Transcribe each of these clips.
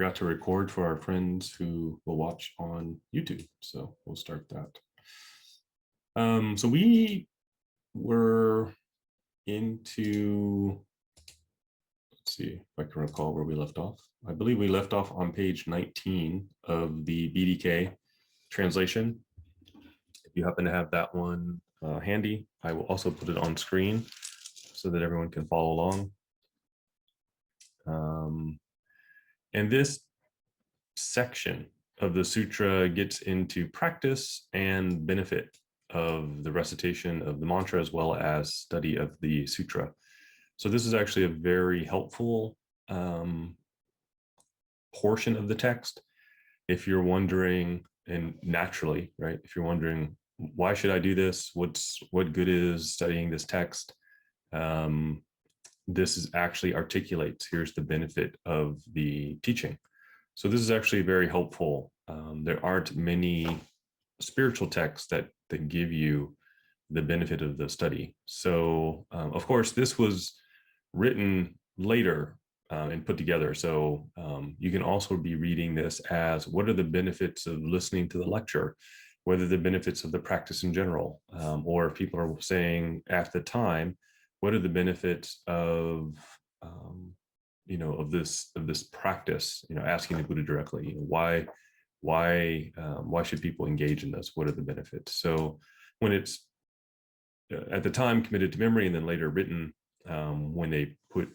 forgot to record for our friends who will watch on YouTube. So we'll start that. So we were into, let's see if I can recall where we left off. I believe we left off on page 19 of the BDK translation. If you happen to have that one handy, I will also put it on screen so that everyone can follow along. And this section of the sutra gets into practice and benefit of the recitation of the mantra as well as study of the sutra. So this is actually a very helpful portion of the text. If you're wondering, and naturally, right, if you're wondering, why should I do this? What good is studying this text? This is actually articulates, here's the benefit of the teaching. So this is actually very helpful. There aren't many spiritual texts that give you the benefit of the study. So of course, this was written later and put together. So you can also be reading this as, what are the benefits of listening to the lecture? What are the benefits of the practice in general? Or if people are saying at the time, what are the benefits of of this practice? Asking the Buddha directly. Why should people engage in this? What are the benefits? So when it's at the time committed to memory and then later written, when they put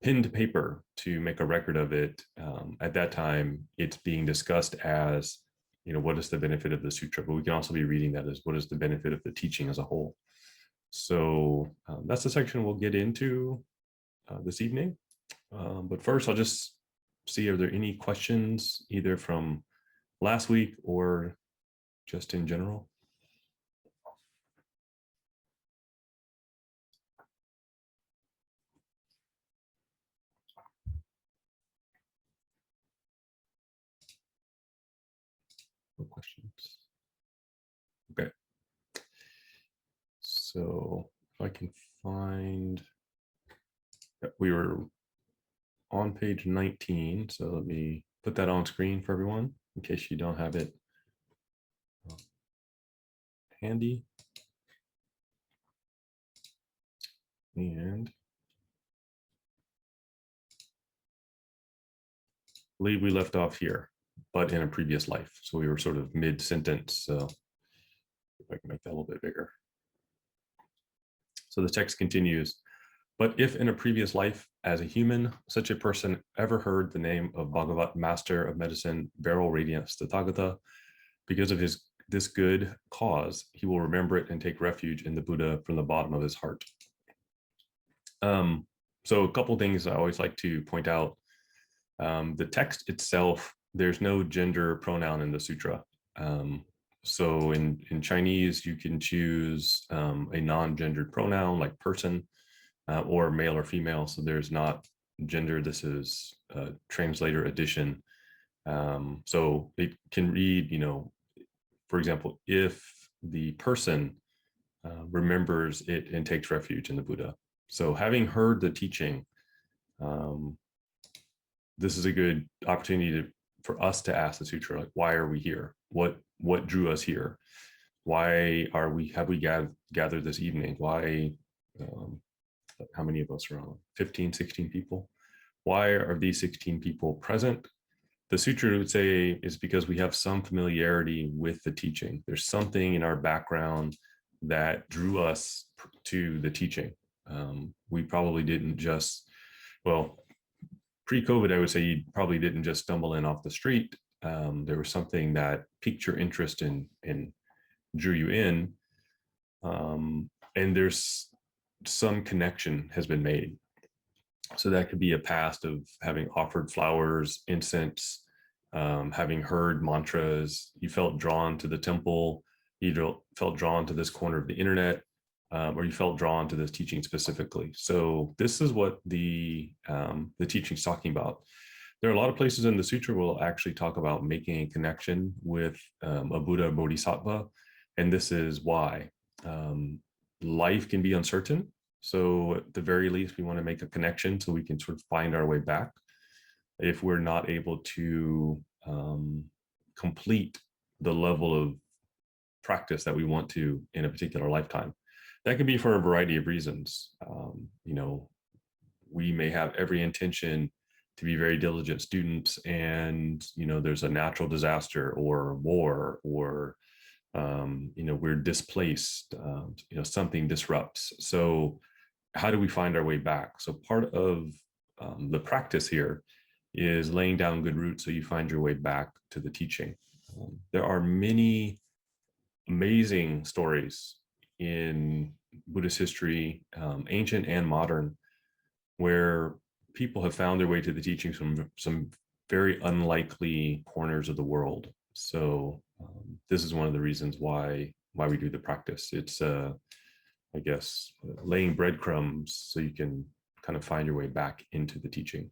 pen to paper to make a record of it, at that time it's being discussed as, what is the benefit of the sutra? But we can also be reading that as, what is the benefit of the teaching as a whole? So that's the section we'll get into this evening. But first, I'll just see, are there any questions either from last week or just in general? No questions. Okay. So if I can find, we were on page 19. So let me put that on screen for everyone in case you don't have it handy. And I believe we left off here, but in a previous life. So we were sort of mid-sentence. So if I can make that a little bit bigger. So the text continues, but if in a previous life as a human, such a person ever heard the name of Bhagavat, Master of Medicine, Beryl Radiance, Tathagata, because of this good cause, he will remember it and take refuge in the Buddha from the bottom of his heart. So a couple things I always like to point out. The text itself, there's no gender pronoun in the sutra. So in Chinese, you can choose a non-gendered pronoun like person or male or female. So there's not gender. This is a translator edition. So it can read, for example, if the person remembers it and takes refuge in the Buddha. So having heard the teaching, this is a good opportunity for us to ask the sutra, like, why are we here? What drew us here? Why have we gathered this evening? Why, how many of us are on? 15, 16 people. Why are these 16 people present? The sutra would say is because we have some familiarity with the teaching. There's something in our background that drew us to the teaching. We probably didn't just, pre-COVID, I would say you probably didn't just stumble in off the street. There was something that piqued your interest and drew you in. And there's some connection has been made. So that could be a past of having offered flowers, incense, having heard mantras. You felt drawn to the temple. You felt drawn to this corner of the internet, or you felt drawn to this teaching specifically. So this is what the teaching is talking about. There are a lot of places in the sutra will actually talk about making a connection with a Buddha Bodhisattva, and this is why. Life can be uncertain. So at the very least, we want to make a connection so we can sort of find our way back. if we're not able to complete the level of practice that we want to in a particular lifetime. That could be for a variety of reasons. We may have every intention to be very diligent students, and there's a natural disaster or war, or we're displaced, something disrupts. So how do we find our way back? So part of the practice here is laying down good roots so you find your way back to the teaching. There are many amazing stories in Buddhist history, ancient and modern, where people have found their way to the teachings from some very unlikely corners of the world. So this is one of the reasons why we do the practice. It's I guess laying breadcrumbs so you can kind of find your way back into the teaching.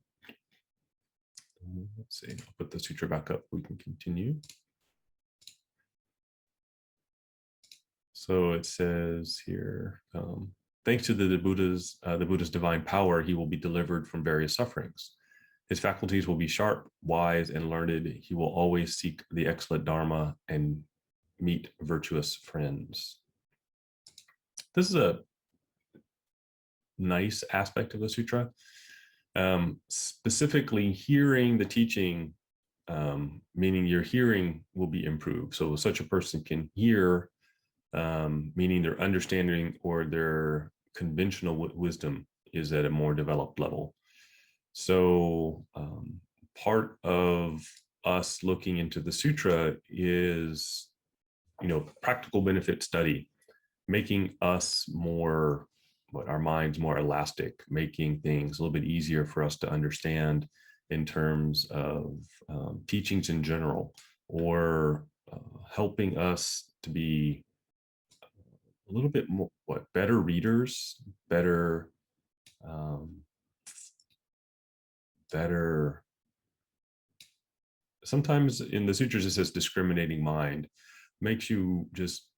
Let's see, I'll put the sutra back up. We can continue. So it says here, thanks to the Buddha's divine power, he will be delivered from various sufferings. His faculties will be sharp, wise, and learned. He will always seek the excellent dharma and meet virtuous friends. This is a nice aspect of the sutra. Specifically, hearing the teaching, meaning your hearing will be improved. So such a person can hear, meaning their understanding or their conventional wisdom is at a more developed level. So part of us looking into the sutra is, practical benefit study, making us more, our minds more elastic, making things a little bit easier for us to understand in terms of teachings in general, or helping us to be a little bit more, better readers, better sometimes in the sutras it says discriminating mind, makes you just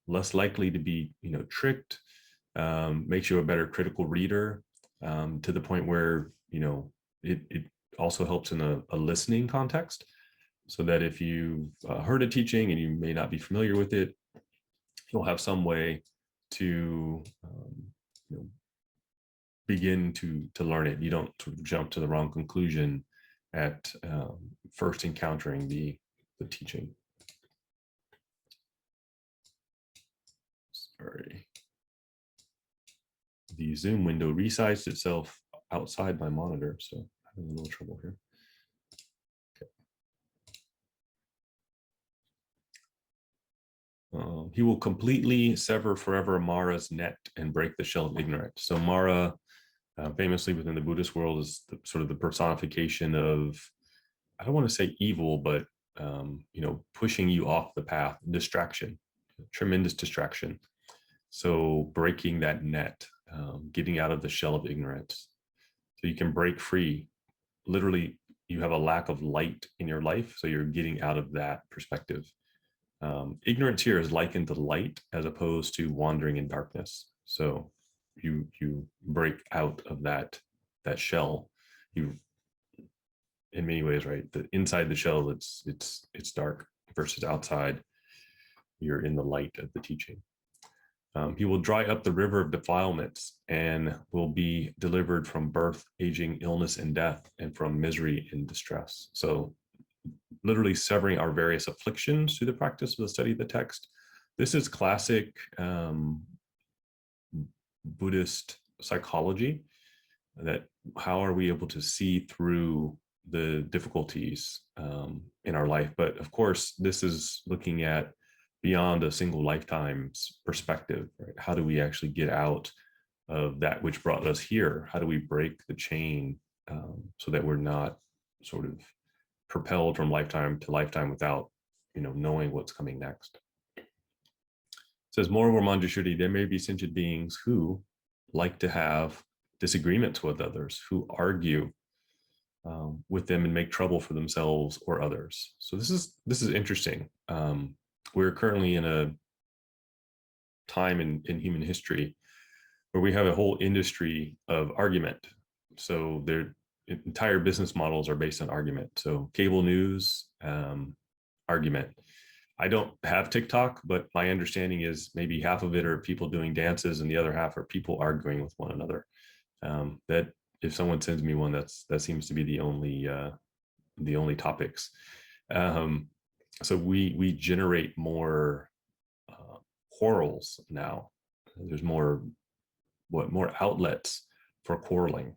less likely to be tricked, makes you a better critical reader, to the point where it also helps in a listening context, so that if you've heard a teaching and you may not be familiar with it, you'll have some way to begin to learn it. You don't sort of jump to the wrong conclusion at first encountering the teaching. Sorry. The Zoom window resized itself outside my monitor, so I'm having a little trouble here. He will completely sever forever Mara's net and break the shell of ignorance. So Mara, famously within the Buddhist world, is sort of the personification of, I don't want to say evil, but pushing you off the path, distraction, tremendous distraction. So breaking that net, getting out of the shell of ignorance, so you can break free. Literally, you have a lack of light in your life, so you're getting out of that perspective. Ignorance here is likened to light as opposed to wandering in darkness. So you break out of that shell. You, in many ways, right? Inside the shell, it's dark, versus outside, you're in the light of the teaching. He will dry up the river of defilements and will be delivered from birth, aging, illness, and death, and from misery and distress. So literally severing our various afflictions through the practice of the study of the text. This is classic Buddhist psychology, that how are we able to see through the difficulties in our life? But of course, this is looking at beyond a single lifetime's perspective, right? How do we actually get out of that which brought us here? How do we break the chain so that we're not sort of propelled from lifetime to lifetime without knowing what's coming next? It says, moreover, Manjushri, there may be sentient beings who like to have disagreements with others, who argue with them and make trouble for themselves or others. So this is interesting. We're currently in a time in human history where we have a whole industry of argument. So their entire business models are based on argument. So cable news, argument. I don't have TikTok, but my understanding is maybe half of it are people doing dances and the other half are people arguing with one another. That if someone sends me one, that seems to be the only topics. Um, so we generate more quarrels now. There's more outlets for quarreling.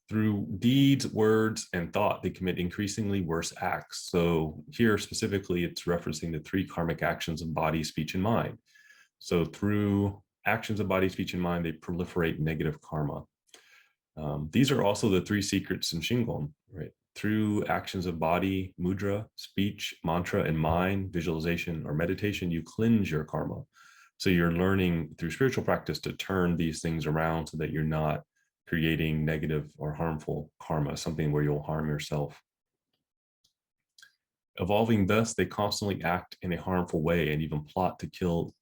Through deeds, words, and thought, they commit increasingly worse acts. So here specifically, it's referencing the 3 karmic actions of body, speech, and mind. So through actions of body, speech, and mind, they proliferate negative karma. These are also the 3 secrets in Shingon, right? Through actions of body, mudra, speech, mantra, and mind, visualization, or meditation, you cleanse your karma. So you're learning through spiritual practice to turn these things around so that you're not creating negative or harmful karma, something where you'll harm yourself. Evolving thus, they constantly act in a harmful way and even plot to kill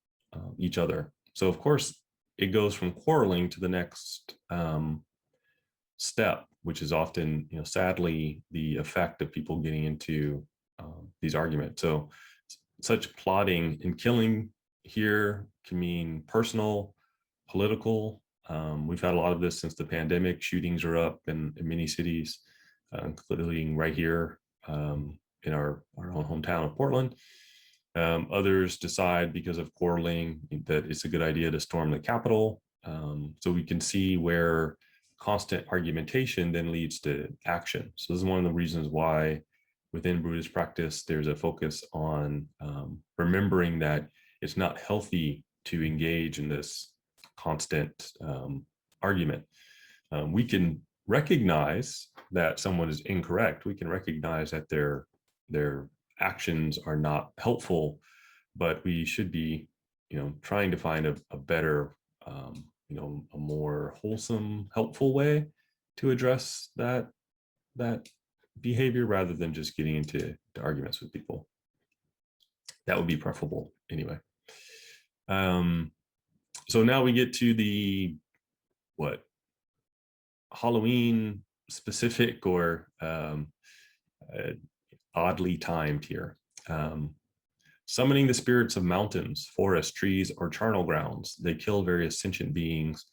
each other. So of course, it goes from quarreling to the next step, which is often, sadly, the effect of people getting into these arguments. So such plotting and killing here can mean personal, political. We've had a lot of this since the pandemic. Shootings are up in many cities, including right here in our own hometown of Portland. Others decide because of quarreling that it's a good idea to storm the Capitol. So we can see where constant argumentation then leads to action. So this is one of the reasons why within Buddhist practice, there's a focus on remembering that it's not healthy to engage in this constant argument. We can recognize that someone is incorrect. We can recognize that their actions are not helpful, but we should be, trying to find a better, a more wholesome, helpful way to address that behavior rather than just getting into arguments with people. That would be preferable anyway. So now we get to the Halloween specific or oddly timed here. Summoning the spirits of mountains, forests, trees, or charnel grounds. They kill various sentient beings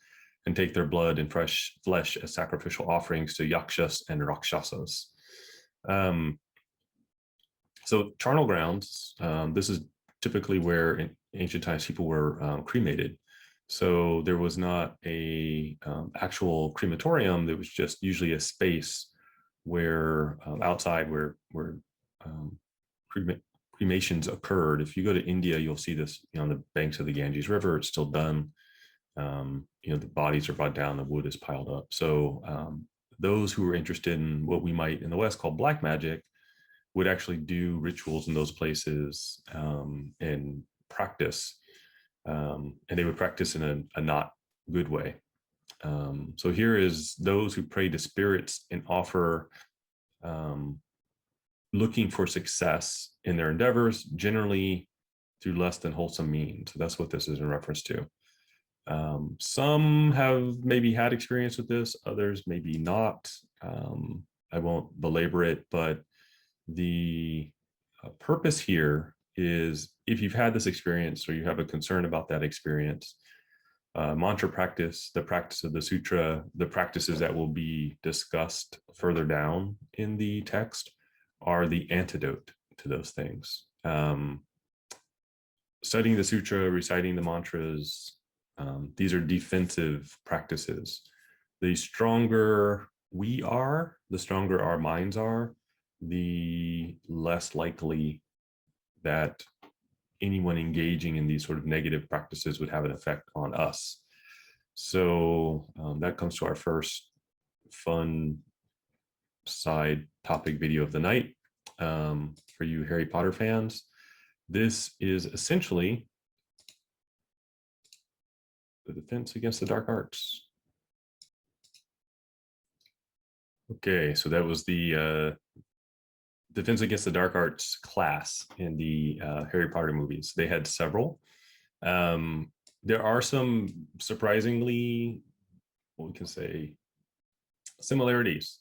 and take their blood and fresh flesh as sacrificial offerings to yakshas and rakshasas. So charnel grounds, this is typically where in ancient times people were cremated. So there was not a actual crematorium. There was just usually a space where outside where cremations occurred. If you go to India, you'll see this on the banks of the Ganges River. It's still done. The bodies are brought down, the wood is piled up. So those who were interested in what we might in the West call black magic would actually do rituals in those places and practice. And they would practice in a not good way. So here is those who pray to spirits and offer looking for success in their endeavors, generally through less than wholesome means. So that's what this is in reference to. Some have maybe had experience with this, others maybe not. I won't belabor it, but the purpose here is if you've had this experience or you have a concern about that experience, mantra practice, the practice of the sutra, the practices that will be discussed further down in the text are the antidote to those things. Studying the sutra, reciting the mantras, these are defensive practices. The stronger we are, the stronger our minds are, the less likely that anyone engaging in these sort of negative practices would have an effect on us. So that comes to our first fun side topic video of the night. For you Harry Potter fans, this is essentially the defense against the dark arts. Okay, so that was the defense against the dark arts class in the Harry Potter movies. They had several. There are some surprisingly what we can say, similarities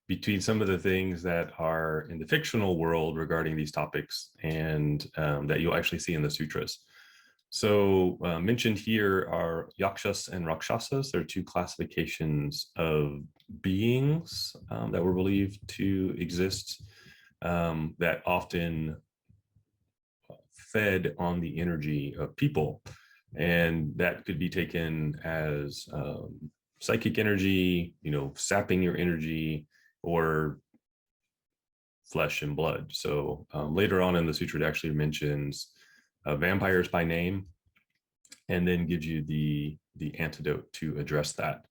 between some of the things that are in the fictional world regarding these topics and that you'll actually see in the sutras. So mentioned here are yakshas and rakshasas. They're two classifications of beings that were believed to exist that often fed on the energy of people. And that could be taken as psychic energy, sapping your energy, or flesh and blood. So later on in the sutra, it actually mentions vampires by name, and then gives you the antidote to address that.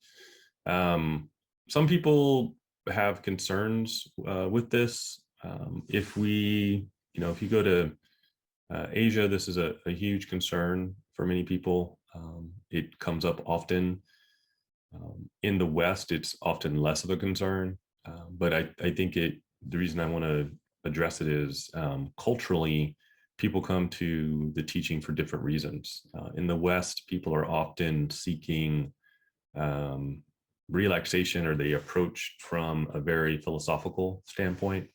Some people have concerns with this. If you go to Asia, this is a huge concern for many people. It comes up often. In the West, it's often less of a concern. But I think the reason I want to address it is culturally, people come to the teaching for different reasons. In the West, people are often seeking relaxation, or they approach from a very philosophical standpoint.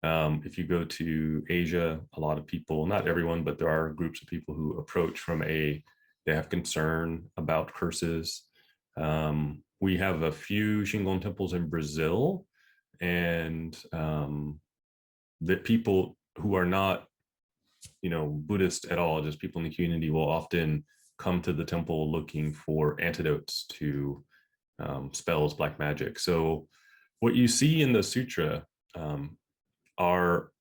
If you go to Asia, a lot of people, not everyone, but there are groups of people who approach from they have concern about curses. We have a few Shingon temples in Brazil, and that people who are not, Buddhist at all, just people in the community, will often come to the temple looking for antidotes to spells, black magic. So what you see in the sutra are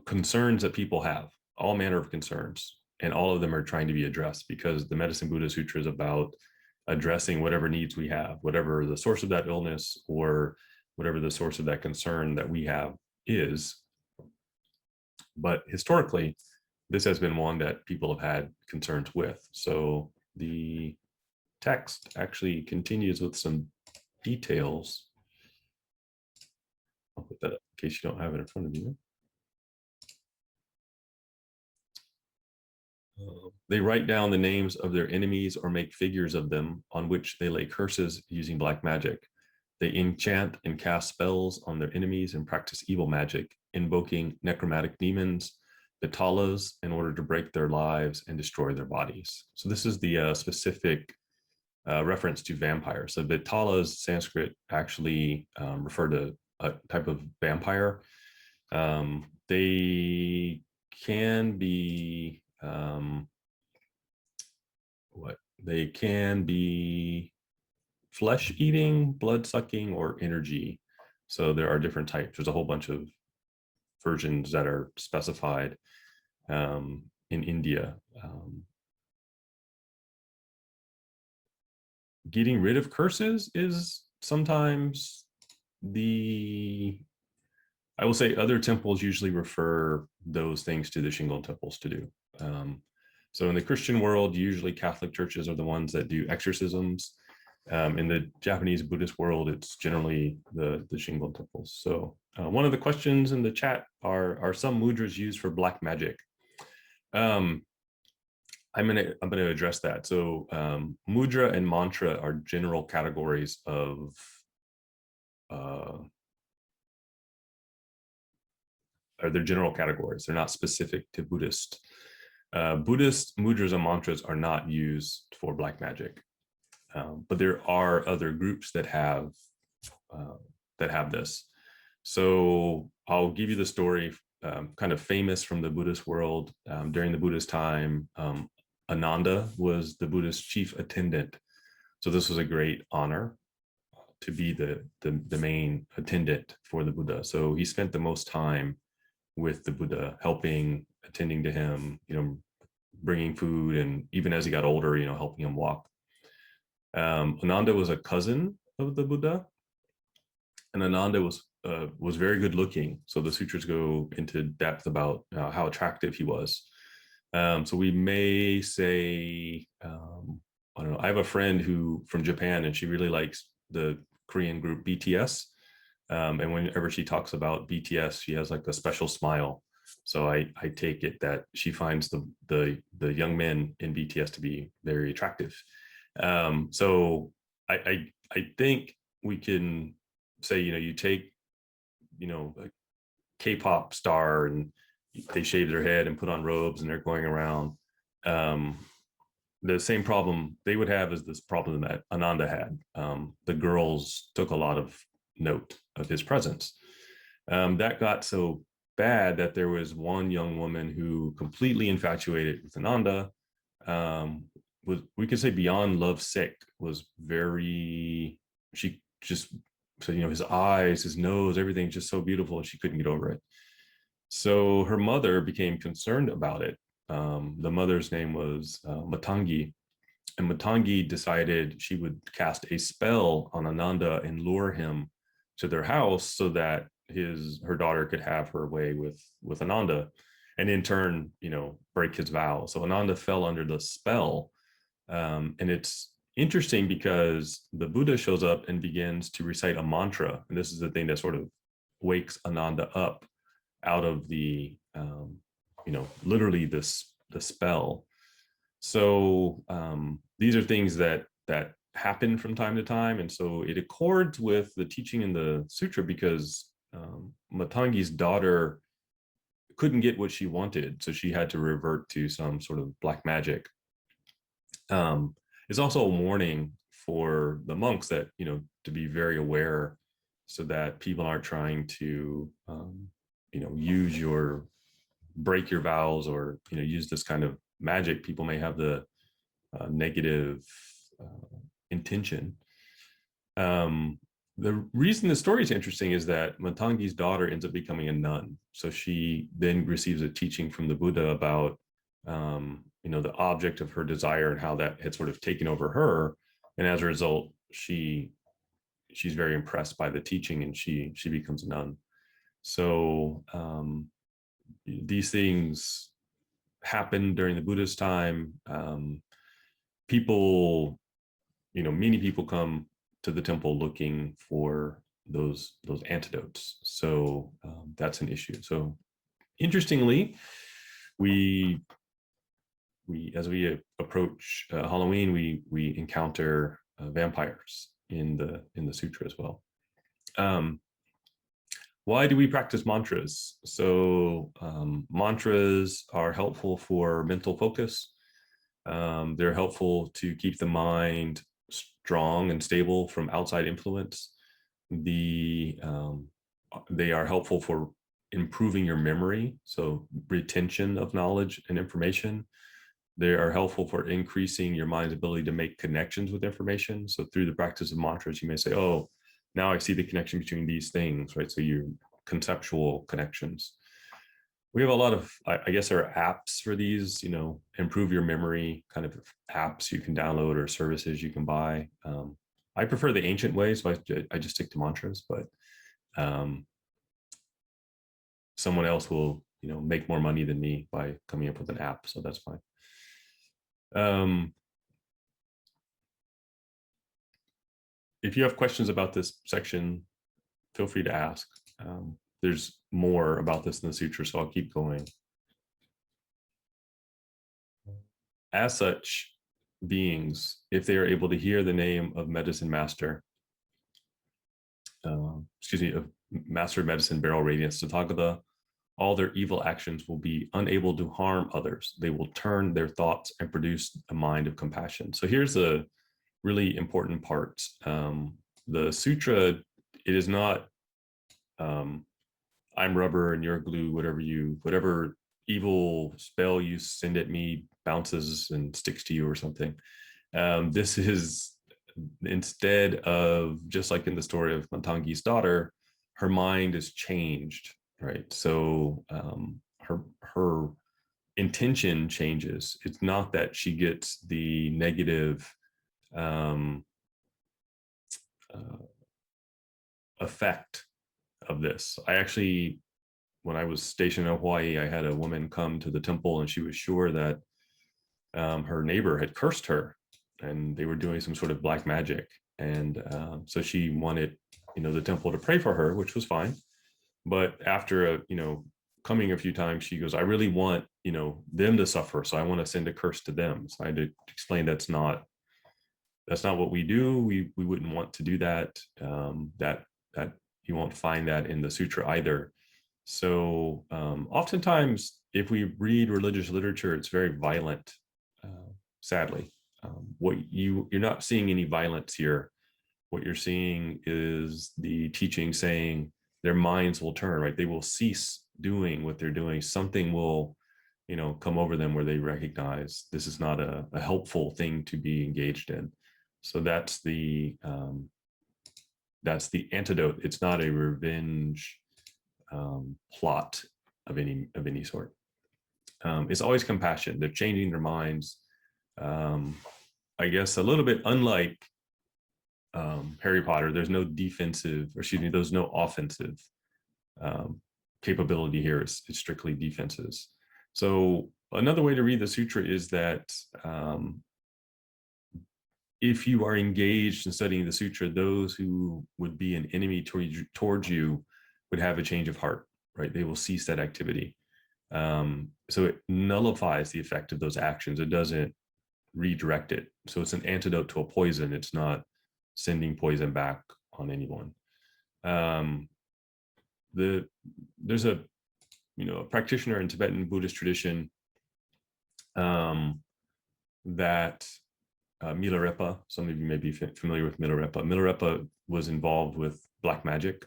concerns that people have, all manner of concerns, and all of them are trying to be addressed, because the Medicine Buddha Sutra is about addressing whatever needs we have, whatever the source of that illness or whatever the source of that concern that we have is. But historically, this has been one that people have had concerns with. So the text actually continues with some details. I'll put that up in case you don't have it in front of you. They write down the names of their enemies or make figures of them on which they lay curses using black magic. They enchant and cast spells on their enemies and practice evil magic, invoking necromantic demons, vitalas, in order to break their lives and destroy their bodies. So this is the specific reference to vampires. So vitalas, Sanskrit, actually refer to a type of vampire. They can be they can be flesh eating, blood sucking, or energy. So there are different types. There's a whole bunch of versions that are specified in India. Getting rid of curses is sometimes I will say other temples usually refer those things to the Shingon temples to do. So in the Christian world, usually Catholic churches are the ones that do exorcisms. In the Japanese Buddhist world, it's generally the Shingon temples. So one of the questions in the chat are some mudras used for black magic? I'm gonna address that. So mudra and mantra are general categories of they're general categories. They're not specific to Buddhist. Buddhist mudras and mantras are not used for black magic, but there are other groups that have this. So I'll give you the story, kind of famous from the Buddhist world. During the Buddhist time, Ananda was the Buddhist chief attendant. So this was a great honor to be the main attendant for the Buddha. So he spent the most time with the Buddha, helping, attending to him, bringing food, and even as he got older, helping him walk. Ananda was a cousin of the Buddha, and Ananda was very good looking. So the sutras go into depth about how attractive he was. So we may say, I don't know, I have a friend from Japan, and she really likes the Korean group BTS. And whenever she talks about BTS, she has like a special smile. So I take it that she finds the young men in BTS to be very attractive. So I think we can say, you take, a K-pop star and they shave their head and put on robes and they're going around. Um, the same problem they would have is this problem that Ananda had. The girls took a lot of note of his presence. That got so bad that there was one young woman who completely infatuated with Ananda, was, we could say, beyond love sick, was very, she just said, his eyes, his nose, everything's just so beautiful, and she couldn't get over it. So her mother became concerned about it. The mother's name was Matangi, and Matangi decided she would cast a spell on Ananda and lure him to their house so that her daughter could have her way with Ananda, and in turn, break his vow. So Ananda fell under the spell, and it's interesting because the Buddha shows up and begins to recite a mantra, and this is the thing that sort of wakes Ananda up out of the literally the spell. So these are things that happen from time to time, and so it accords with the teaching in the sutra, because Matangi's daughter couldn't get what she wanted, so she had to revert to some sort of black magic. It's also a warning for the monks that, to be very aware, so that people aren't trying to use break your vows, or use this kind of magic. People may have the negative intention. The reason the story is interesting is that Matangi's daughter ends up becoming a nun. So she then receives a teaching from the Buddha about the object of her desire and how that had sort of taken over her. And as a result, she's very impressed by the teaching, and she becomes a nun. So these things happen during the Buddha's time. People, many people come to the temple looking for those antidotes. So that's an issue. So interestingly, we as we approach Halloween, we encounter vampires in the sutra as well. Why do we practice mantras? So mantras are helpful for mental focus. They're helpful to keep the mind strong and stable from outside influence. They are helpful for improving your memory, so retention of knowledge and information. They are helpful for increasing your mind's ability to make connections with information. So through the practice of mantras, you may say, oh, now I see the connection between these things, right? So your conceptual connections. We have a lot of, I guess, there are apps for these, improve your memory kind of apps you can download or services you can buy. I prefer the ancient way, so I just stick to mantras, but someone else will, make more money than me by coming up with an app, so that's fine. If you have questions about this section, feel free to ask. There's more about this in the sutra, so I'll keep going. As such beings, if they are able to hear the name of medicine master, of master of medicine, Beryl Radiance Tathagata, all their evil actions will be unable to harm others. They will turn their thoughts and produce a mind of compassion. So here's a really important part. The sutra, it is not I'm rubber and you're glue, whatever evil spell you send at me bounces and sticks to you or something. This is, instead of, just like in the story of Matangi's daughter, her mind is changed, right? So her intention changes. It's not that she gets the negative effect of this. I actually, when I was stationed in Hawaii, I had a woman come to the temple, and she was sure that her neighbor had cursed her, and they were doing some sort of black magic. And so she wanted, the temple to pray for her, which was fine. But after coming a few times, she goes, I really want, them to suffer, so I want to send a curse to them. So I had to explain that's not That's not what we do. We wouldn't want to do that. That you won't find that in the sutra either. So oftentimes, if we read religious literature, it's very violent. Sadly, you're not seeing any violence here. What you're seeing is the teaching saying their minds will turn, right? They will cease doing what they're doing. Something will, come over them where they recognize this is not a helpful thing to be engaged in. So that's the antidote. It's not a revenge plot of any sort. It's always compassion. They're changing their minds. I guess a little bit unlike Harry Potter, there's no there's no offensive capability here. It's strictly defenses. So another way to read the sutra is that if you are engaged in studying the sutra, those who would be an enemy towards you would have a change of heart, right? They will cease that activity. So it nullifies the effect of those actions. It doesn't redirect it. So it's an antidote to a poison. It's not sending poison back on anyone. There's a practitioner in Tibetan Buddhist tradition that Milarepa, some of you may be familiar with Milarepa. Milarepa was involved with black magic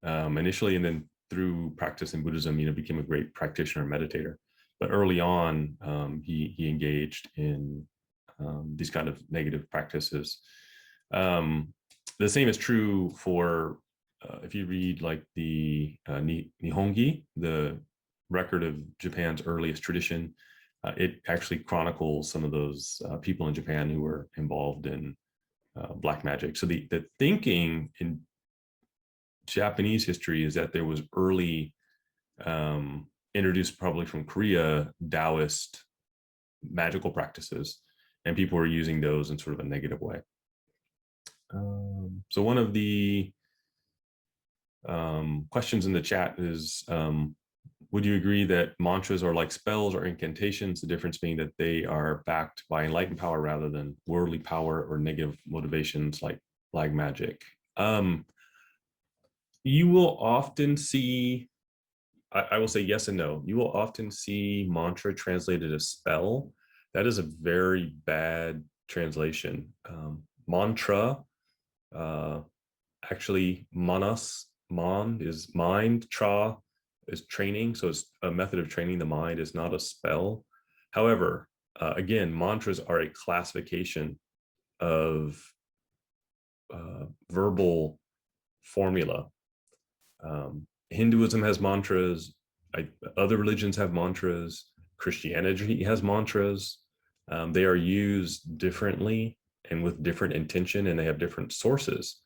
initially, and then through practice in Buddhism, became a great practitioner and meditator. But early on, he engaged in these kind of negative practices. The same is true for if you read like the Nihongi, the record of Japan's earliest tradition. It actually chronicles some of those people in Japan who were involved in black magic. So the thinking in Japanese history is that there was early, introduced probably from Korea, Taoist magical practices, and people were using those in sort of a negative way. So one of the questions in the chat is, would you agree that mantras are like spells or incantations, the difference being that they are backed by enlightened power rather than worldly power or negative motivations like black magic? You will often see, I will say yes and no. You will often see mantra translated as spell. That is a very bad translation. Mantra, actually man is mind, tra is training. So it's a method of training the mind, is not a spell. However, again, mantras are a classification of verbal formula. Hinduism has mantras. Other religions have mantras. Christianity has mantras. They are used differently and with different intention, and they have different sources.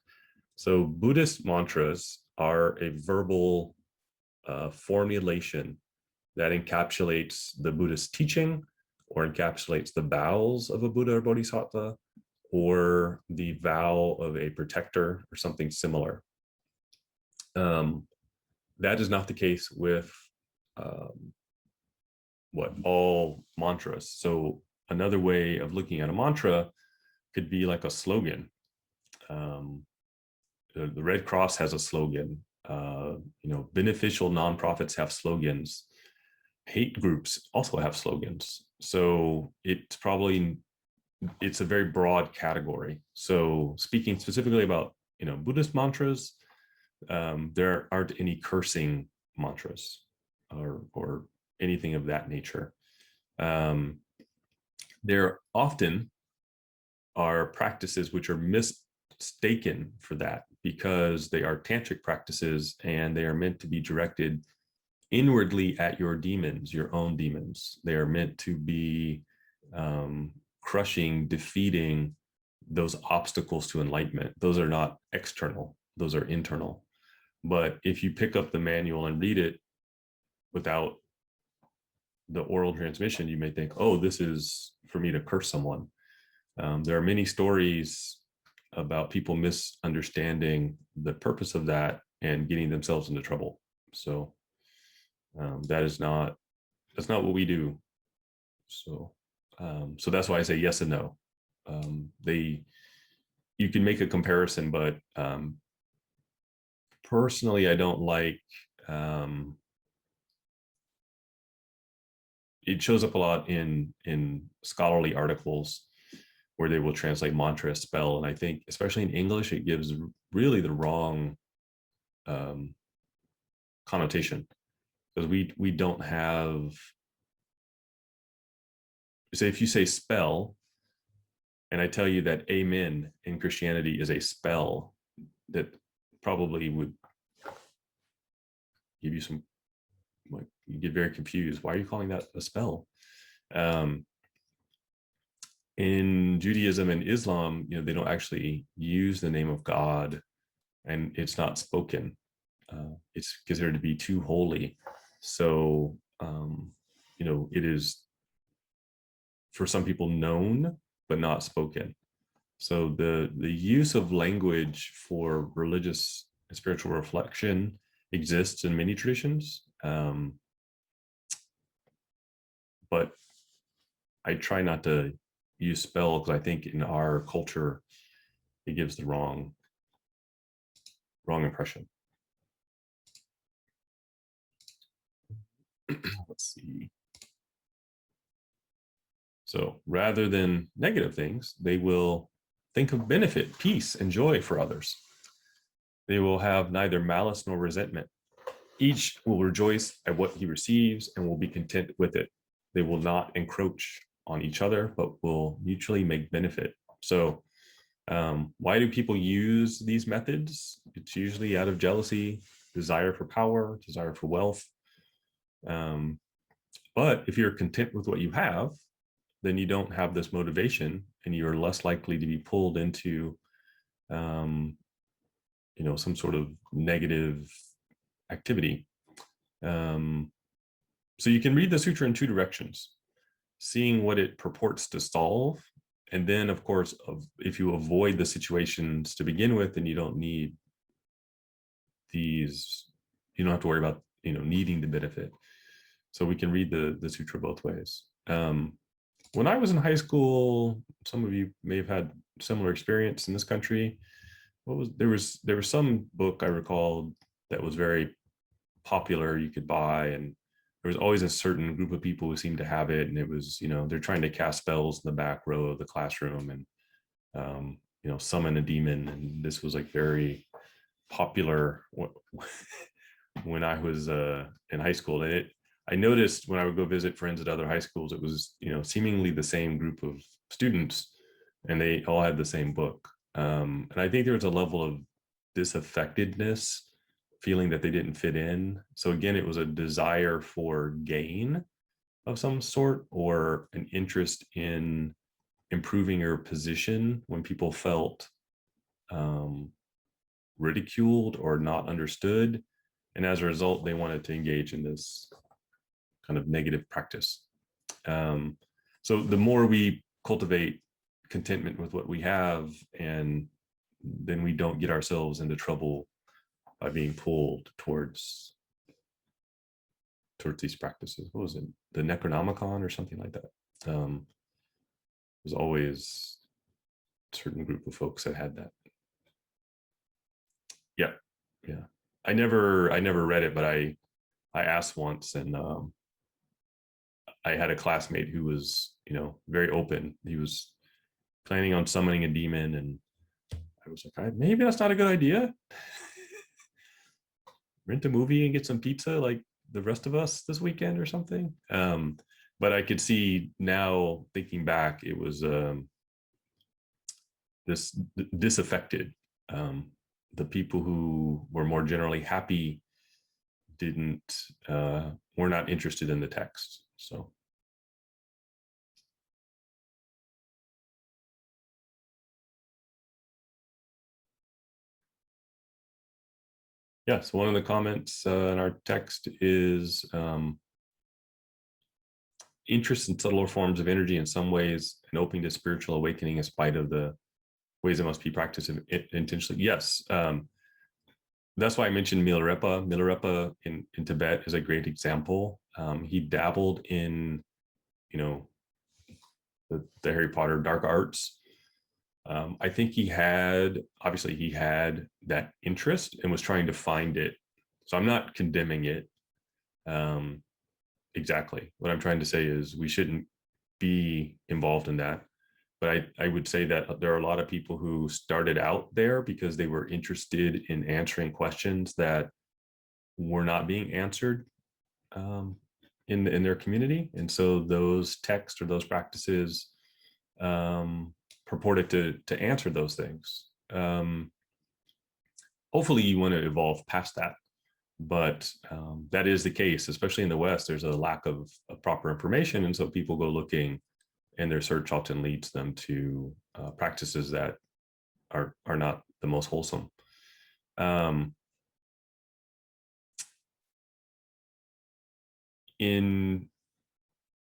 So Buddhist mantras are a verbal formulation that encapsulates the Buddhist teaching or encapsulates the vows of a Buddha or Bodhisattva or the vow of a protector or something similar. That is not the case with all mantras. So another way of looking at a mantra could be like a slogan. The Red Cross has a slogan. Beneficial nonprofits have slogans. Hate groups also have slogans. So it's a very broad category. So speaking specifically about Buddhist mantras, there aren't any cursing mantras or anything of that nature. There often are practices which are mistaken for that because they are tantric practices and they are meant to be directed inwardly at your demons, your own demons. They are meant to be crushing, defeating those obstacles to enlightenment. Those are not external, those are internal. But if you pick up the manual and read it without the oral transmission, you may think, oh, this is for me to curse someone. There are many stories about people misunderstanding the purpose of that and getting themselves into trouble. So that's not what we do. So that's why I say yes and no. you can make a comparison, but personally, I don't like, it shows up a lot in scholarly articles where they will translate mantra as spell. And I think, especially in English, it gives really the wrong connotation, because we don't have, say, if you say spell, and I tell you that amen in Christianity is a spell, that probably would give you some, like, you get very confused. Why are you calling that a spell? In Judaism and Islam, they don't actually use the name of God, and it's not spoken. It's considered to be too holy. So, it is, for some people, known but not spoken. So the use of language for religious and spiritual reflection exists in many traditions, but I try not to use spell, because I think in our culture it gives the wrong impression. Let's see. So rather than negative things, they will think of benefit, peace, and joy for others. They will have neither malice nor resentment. Each will rejoice at what he receives and will be content with it. They will not encroach on each other, but will mutually make benefit. So why do people use these methods? It's usually out of jealousy, desire for power, desire for wealth. But if you're content with what you have, then you don't have this motivation, and you're less likely to be pulled into some sort of negative activity. So you can read the sutra in two directions: seeing what it purports to solve, and then, of course, if you avoid the situations to begin with, then you don't need these, you don't have to worry about needing the benefit. So we can read the sutra both ways. When I was in high school, some of you may have had similar experience in this country. There was some book I recalled that was very popular, you could buy, and there was always a certain group of people who seemed to have it, and it was, they're trying to cast spells in the back row of the classroom, and summon a demon. And this was like very popular when I was in high school. And I noticed when I would go visit friends at other high schools, it was seemingly the same group of students, and they all had the same book. And I think there was a level of disaffectedness, feeling that they didn't fit in. So again, it was a desire for gain of some sort, or an interest in improving your position when people felt ridiculed or not understood. And as a result, they wanted to engage in this kind of negative practice. So the more we cultivate contentment with what we have, and then we don't get ourselves into trouble by being pulled towards these practices. What was it? The Necronomicon or something like that. There's always a certain group of folks that had that. Yeah. Yeah. I never read it, but I asked once, and I had a classmate who was, very open. He was planning on summoning a demon, and I was like, maybe that's not a good idea. Rent a movie and get some pizza like the rest of us this weekend or something. But I could see now, thinking back, it was this disaffected. The people who were more generally happy were not interested in the text. So yes, one of the comments in our text is interest in subtler forms of energy in some ways, and opening to spiritual awakening in spite of the ways it must be practiced intentionally. Yes. That's why I mentioned Milarepa. Milarepa in Tibet is a great example. He dabbled in, the Harry Potter dark arts, I think obviously he had that interest and was trying to find it. So I'm not condemning it. Exactly. What I'm trying to say is we shouldn't be involved in that. But I would say that there are a lot of people who started out there because they were interested in answering questions that were not being answered in their community. And so those texts or those practices purported to answer those things. Hopefully you want to evolve past that. But that is the case, especially in the West. There's a lack of proper information. And so people go looking, and their search often leads them to practices that are not the most wholesome. In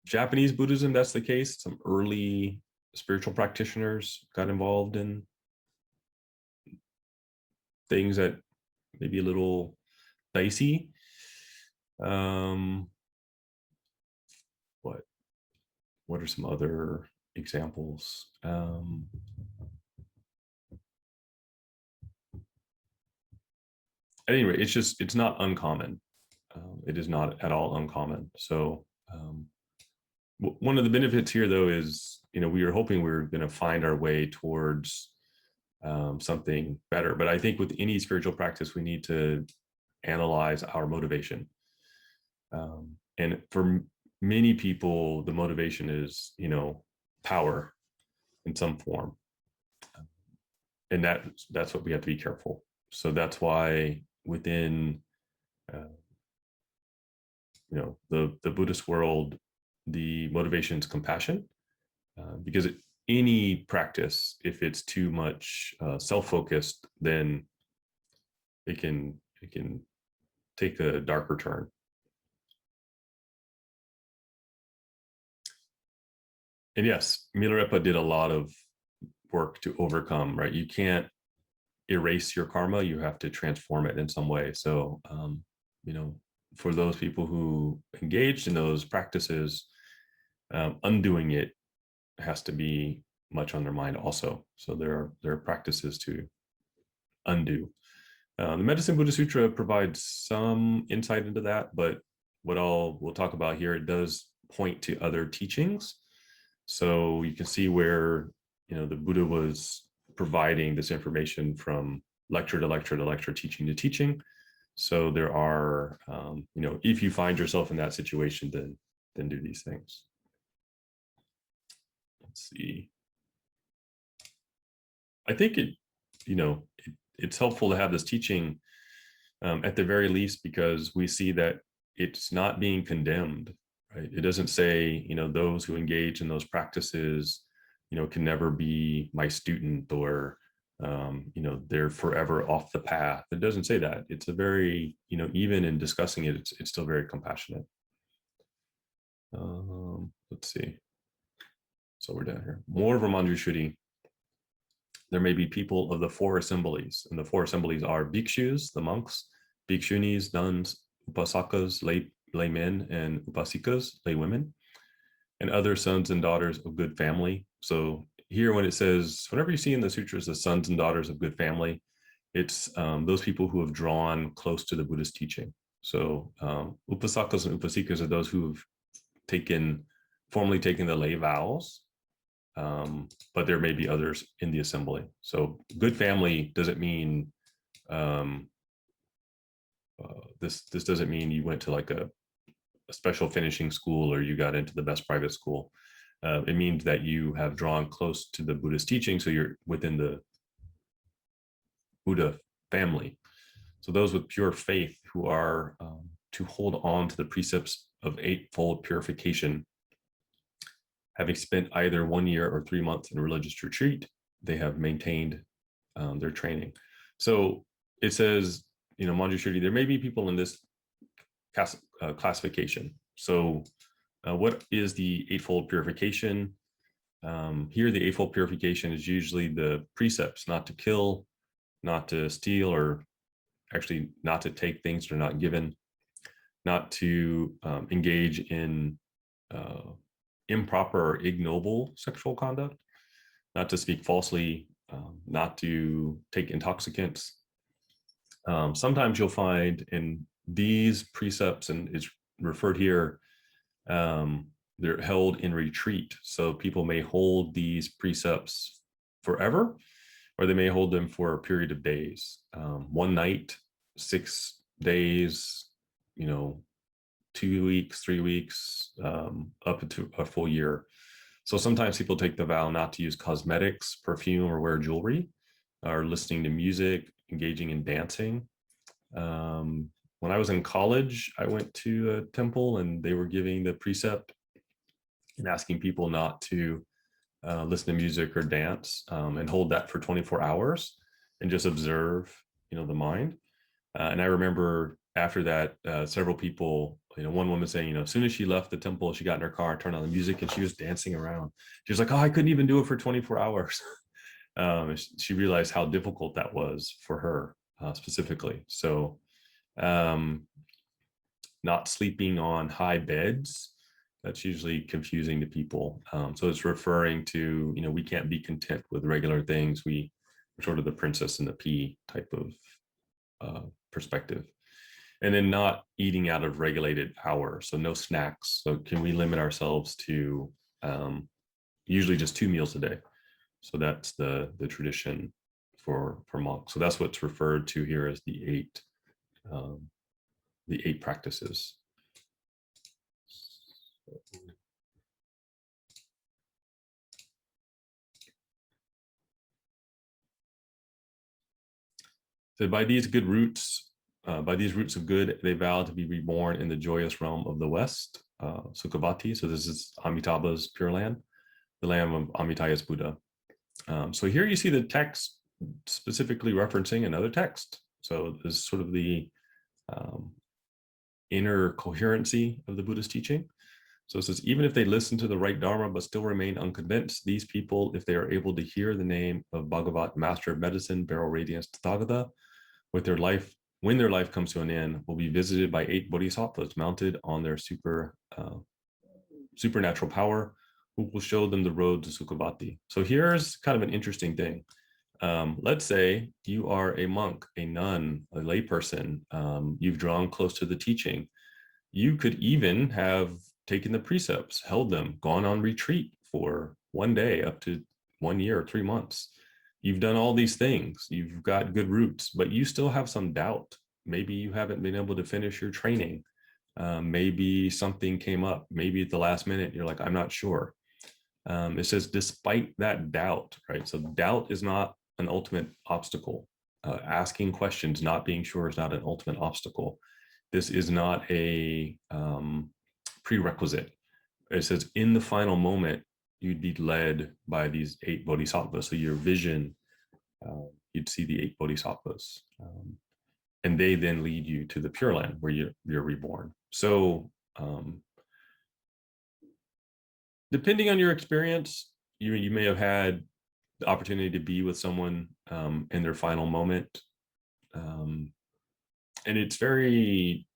Japanese Buddhism, that's the case. Some early spiritual practitioners got involved in things that may be a little dicey. What are some other examples? At any rate, it's not uncommon. It is not at all uncommon. So one of the benefits here, though, is we are hoping we're going to find our way towards something better. But I think with any spiritual practice, we need to analyze our motivation. And for many people, the motivation is power in some form, and that's what we have to be careful. So that's why within the Buddhist world, the motivation is compassion, because any practice, if it's too much self-focused, then it can take a darker turn. And yes, Milarepa did a lot of work to overcome, right? You can't erase your karma, you have to transform it in some way. So for those people who engaged in those practices, undoing it has to be much on their mind also. So there are practices to undo. The Medicine Buddha Sutra provides some insight into that, but we'll talk about here, it does point to other teachings. So you can see where the Buddha was providing this information from lecture to lecture to lecture, teaching to teaching. So there are, if you find yourself in that situation, then do these things. Let's see. I think it's helpful to have this teaching at the very least, because we see that it's not being condemned, right? It doesn't say, those who engage in those practices, can never be my student, or, they're forever off the path. It doesn't say that. It's a very, even in discussing it, it's still very compassionate. Let's see. So we're down here. More Manjushri. There may be people of the four assemblies, and the four assemblies are bhikshus, the monks, bhikshunis, nuns, upasakas, laymen, and upasikas, laywomen, and other sons and daughters of good family. So here, when it says, whenever you see in the sutras the sons and daughters of good family, it's those people who have drawn close to the Buddhist teaching. So upasakas and upasikas are those who have formally taken the lay vows, but there may be others in the assembly. So good family doesn't mean this doesn't mean you went to like a special finishing school or you got into the best private school. It means that you have drawn close to the Buddhist teaching, so you're within the Buddha family. So those with pure faith who are to hold on to the precepts of eightfold purification, having spent either 1 year or 3 months in a religious retreat, they have maintained their training. So it says, Manjushri, there may be people in this classification. So what is the eightfold purification? Here, the eightfold purification is usually the precepts: not to kill, not to steal, or actually not to take things that are not given, not to engage in improper or ignoble sexual conduct, not to speak falsely, not to take intoxicants. Sometimes you'll find in these precepts, and it's referred here, they're held in retreat. So people may hold these precepts forever, or they may hold them for a period of days, one night, 6 days, 2 weeks, 3 weeks, up into a full year. So sometimes people take the vow not to use cosmetics, perfume, or wear jewelry, or listening to music, engaging in dancing. When I was in college, I went to a temple and they were giving the precept and asking people not to listen to music or dance, and hold that for 24 hours and just observe, the mind. And I remember after that, several people, one woman saying, as soon as she left the temple, she got in her car, turned on the music, and she was dancing around. She was like, "Oh, I couldn't even do it for 24 hours." She realized how difficult that was for her, specifically. So, not sleeping on high beds, that's usually confusing to people. So it's referring to, we can't be content with regular things. We're sort of the princess and the pea type of perspective. And then not eating out of regulated hours, so no snacks. So can we limit ourselves to usually just 2 meals a day? So that's the tradition for monks. So that's what's referred to here as the eight practices. So by these roots of good, they vow to be reborn in the joyous realm of the West, Sukhavati. So this is Amitabha's Pure Land, the land of Amitabha's Buddha. So here you see the text specifically referencing another text. So this is sort of the inner coherency of the Buddhist teaching. So it says, even if they listen to the right dharma but still remain unconvinced, these people, if they are able to hear the name of Bhagavat, Master of Medicine, Beryl Radiance, Tathagata, when their life comes to an end, will be visited by 8 bodhisattvas mounted on their supernatural power, who will show them the road to Sukhavati. So here's kind of an interesting thing. Let's say you are a monk, a nun, a layperson. You've drawn close to the teaching. You could even have taken the precepts, held them, gone on retreat for one day up to 1 year or 3 months. You've done all these things. You've got good roots, but you still have some doubt. Maybe you haven't been able to finish your training. Maybe something came up. Maybe at the last minute, you're like, I'm not sure. It says, despite that doubt, right? So doubt is not an ultimate obstacle. Asking questions, not being sure is not an ultimate obstacle. This is not a prerequisite. It says in the final moment, you'd be led by these 8 bodhisattvas. So your vision, you'd see the 8 bodhisattvas. And they then lead you to the Pure Land where you're reborn. So depending on your experience, you may have had the opportunity to be with someone in their final moment. And it's very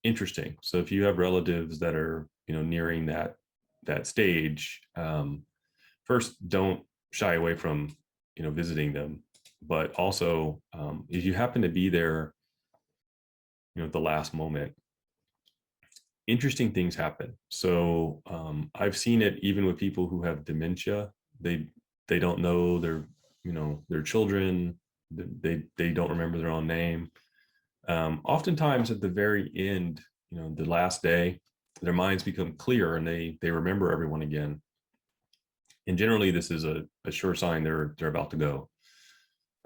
interesting. So if you have relatives that are, nearing that stage, first, don't shy away from, visiting them. But also, if you happen to be there, at the last moment, interesting things happen. So I've seen it even with people who have dementia. They don't know their children. They don't remember their own name. Oftentimes at the very end, the last day, their minds become clear and they remember everyone again. And generally, this is a sure sign they're about to go.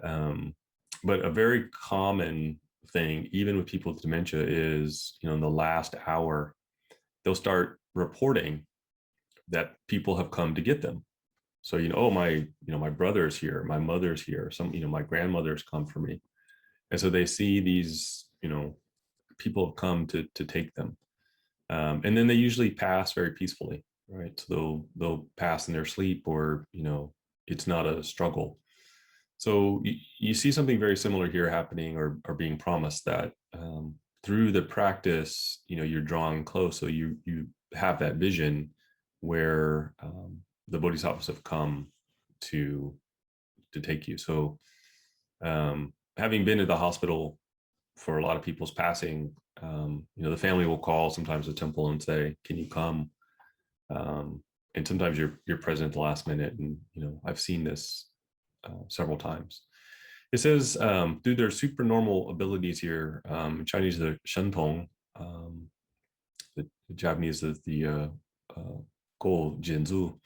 But a very common thing, even with people with dementia, is in the last hour, they'll start reporting that people have come to get them. So oh, my brother's here, my mother's here, my grandmother's come for me, and so they see these people have come to take them, and then they usually pass very peacefully, right? So they'll pass in their sleep, or it's not a struggle. So you see something very similar here happening, or being promised, that through the practice, you're drawing close. So you have that vision where the bodhisattvas have come to take you. So having been at the hospital for a lot of people's passing, the family will call sometimes the temple and say, "Can you come?" And sometimes you're present at the last minute, and I've seen this several times. It says through their supernormal abilities here, in Chinese the shentong, the Japanese is the go jinzu.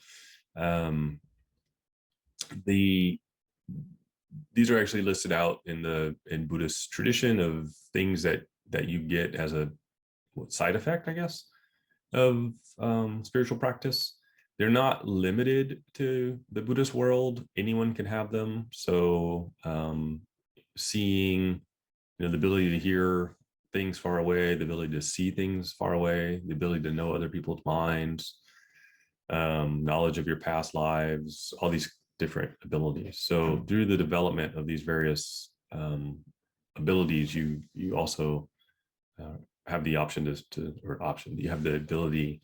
These are actually listed out in Buddhist tradition of things that you get as a side effect, I guess, of spiritual practice. They're not limited to the Buddhist world. Anyone can have them. So seeing, the ability to hear things far away, the ability to see things far away, the ability to know other people's minds, knowledge of your past lives, all these different abilities. So through the development of these various abilities, you also have the option you have the ability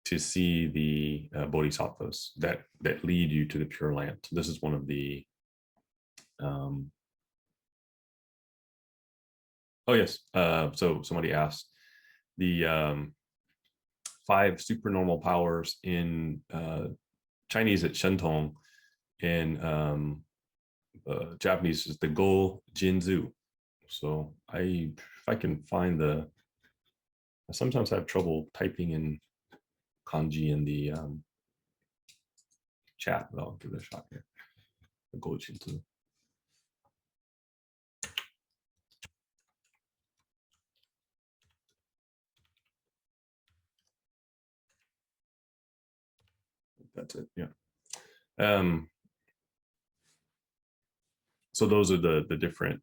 to see the bodhisattvas that lead you to the Pure Land. So this is one of the oh yes. So somebody asked the 5 supernormal powers in Chinese at Shentong, in Japanese is the Go Jinzu. So if I can find I sometimes have trouble typing in kanji in the chat, but I'll give it a shot here. The Go Jinzu. That's it. Yeah. So those are the different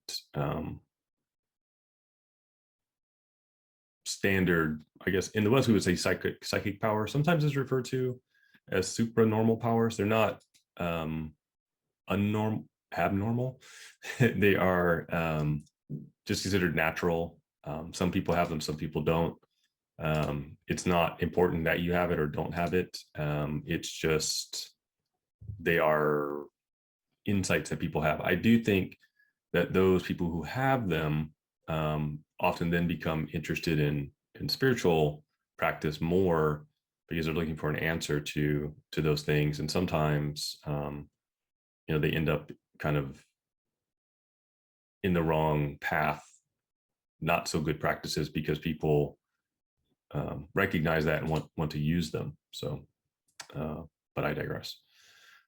standard, I guess in the West we would say psychic power. Sometimes it's referred to as supranormal powers. They're not abnormal. They are just considered natural. Some people have them, some people don't. It's not important that you have it or don't have it. It's just they are insights that people have. I do think that those people who have them often then become interested in spiritual practice more because they're looking for an answer to those things, and sometimes they end up kind of in the wrong path, not so good practices, because people recognize that and want to use them. So, but I digress.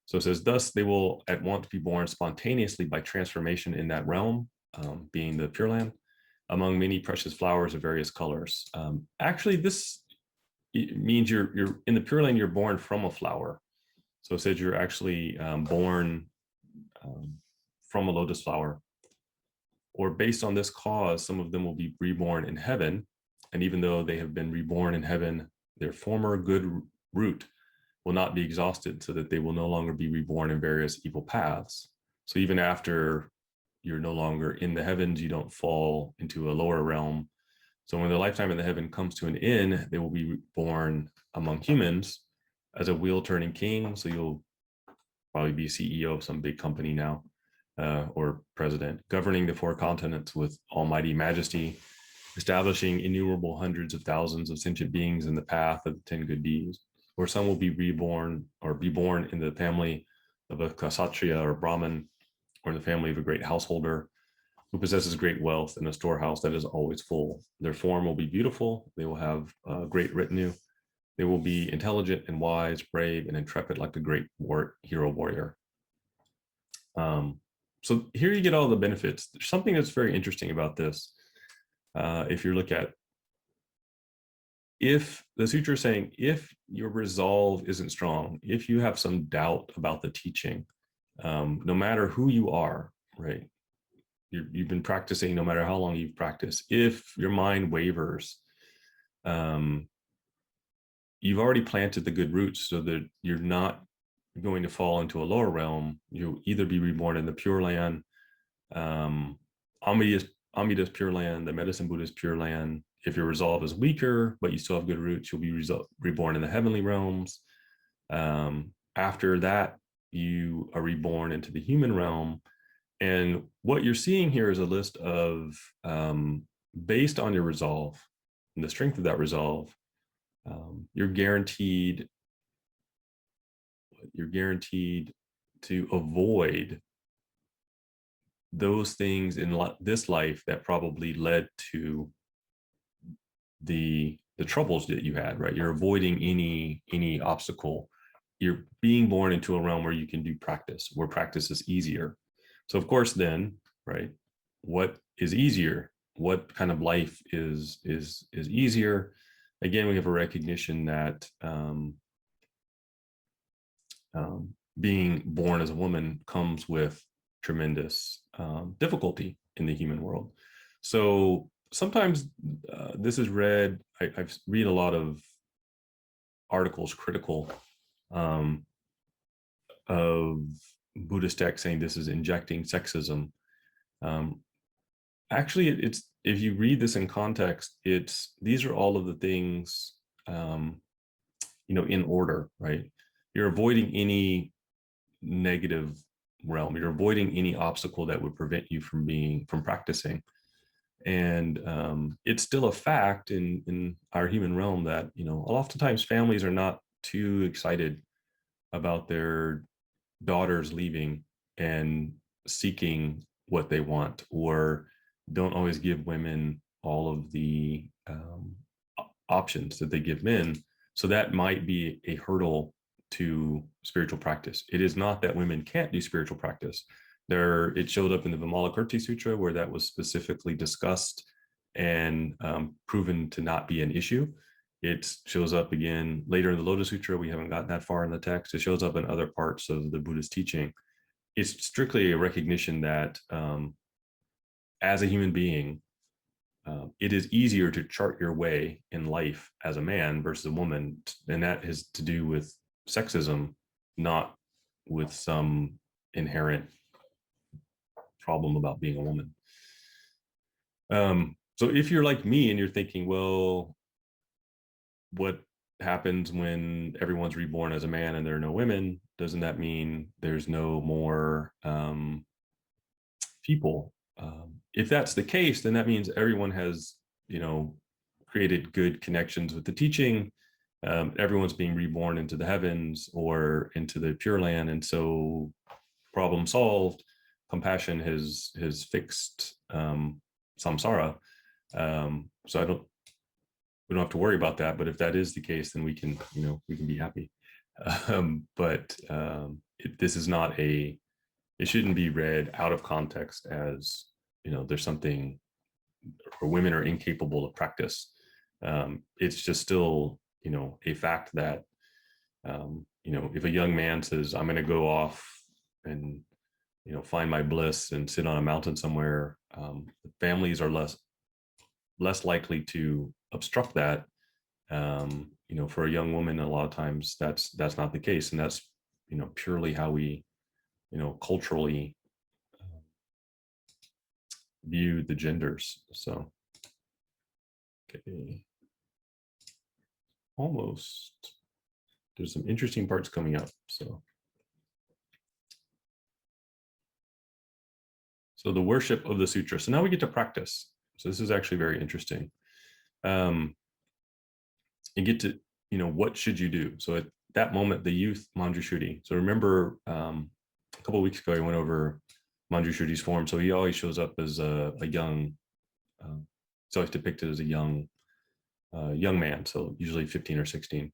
So it says, thus they will at once be born spontaneously by transformation in that realm, being the Pure Land, among many precious flowers of various colors. Actually, this means you're in the Pure Land, you're born from a flower. So it says you're actually born from a lotus flower. Or based on this cause, some of them will be reborn in heaven. And even though they have been reborn in heaven, their former good root will not be exhausted, so that they will no longer be reborn in various evil paths. So even after you're no longer in the heavens, you don't fall into a lower realm. So when their lifetime in the heaven comes to an end, they will be born among humans as a wheel-turning king. So you'll probably be CEO of some big company now, or president, governing the 4 continents with almighty majesty, establishing innumerable hundreds of thousands of sentient beings in the path of the 10 good deeds. Or some will be reborn or be born in the family of a Kshatriya or Brahmin, or in the family of a great householder who possesses great wealth in a storehouse that is always full. Their form will be beautiful. They will have a great retinue. They will be intelligent and wise, brave and intrepid, like the great hero warrior. So here you get all the benefits. There's something that's very interesting about this. If you look at, if the sutra is saying, if your resolve isn't strong, if you have some doubt about the teaching, no matter who you are, right? You've been practicing, no matter how long you've practiced, if your mind wavers, you've already planted the good roots so that you're not going to fall into a lower realm. You'll either be reborn in the Pure Land, Amita's Pure Land, the Medicine Buddha's Pure Land. If your resolve is weaker, but you still have good roots, you'll be reborn in the heavenly realms. after that, you are reborn into the human realm. And what you're seeing here is a list of, based on your resolve and the strength of that resolve, you're guaranteed to avoid those things in this life that probably led to the troubles that you had, right? You're avoiding any obstacle. You're being born into a realm where you can do practice, where practice is easier. So of course, then, right, what is easier? What kind of life is easier? Again, we have a recognition that being born as a woman comes with tremendous difficulty in the human world. So sometimes this is read, I've read a lot of articles critical of Buddhist texts saying this is injecting sexism. Um, Actually, it's, if you read this in context, these are all of the things, in order, right? You're avoiding any negative realm. You're avoiding any obstacle that would prevent you from practicing. And it's still a fact in our human realm that, oftentimes families are not too excited about their daughters leaving and seeking what they want, or don't always give women all of the options that they give men. So that might be a hurdle to spiritual practice. It is not that women can't do spiritual practice. It showed up in the Vimalakirti Sutra, where that was specifically discussed and proven to not be an issue. It shows up again later in the Lotus Sutra. We haven't gotten that far in the text. It shows up in other parts of the Buddhist teaching. It's strictly a recognition that as a human being, it is easier to chart your way in life as a man versus a woman. And that has to do with sexism, not with some inherent problem about being a woman. So if you're like me and you're thinking, well, what happens when everyone's reborn as a man and there are no women? Doesn't that mean there's no more people? If that's the case, then that means everyone has, created good connections with the teaching. Everyone's being reborn into the heavens or into the Pure Land, and so problem solved. Compassion has fixed samsara. So we don't have to worry about that. But if that is the case, then we can be happy. This is not it shouldn't be read out of context as, there's something, or women are incapable of practice. It's just still, a fact that, if a young man says, I'm going to go off and, find my bliss and sit on a mountain somewhere, families are less likely to obstruct that. For a young woman, a lot of times that's not the case. And that's, purely how we, culturally view the genders. So, okay. Almost. There's some interesting parts coming up. So the worship of the sutra. So now we get to practice. So this is actually very interesting. You get to, what should you do? So at that moment, the youth Manjushri. So remember, a couple of weeks ago, I went over Manjushri's form. So he always shows up as a young, he's always depicted as a young man. So usually 15 or 16.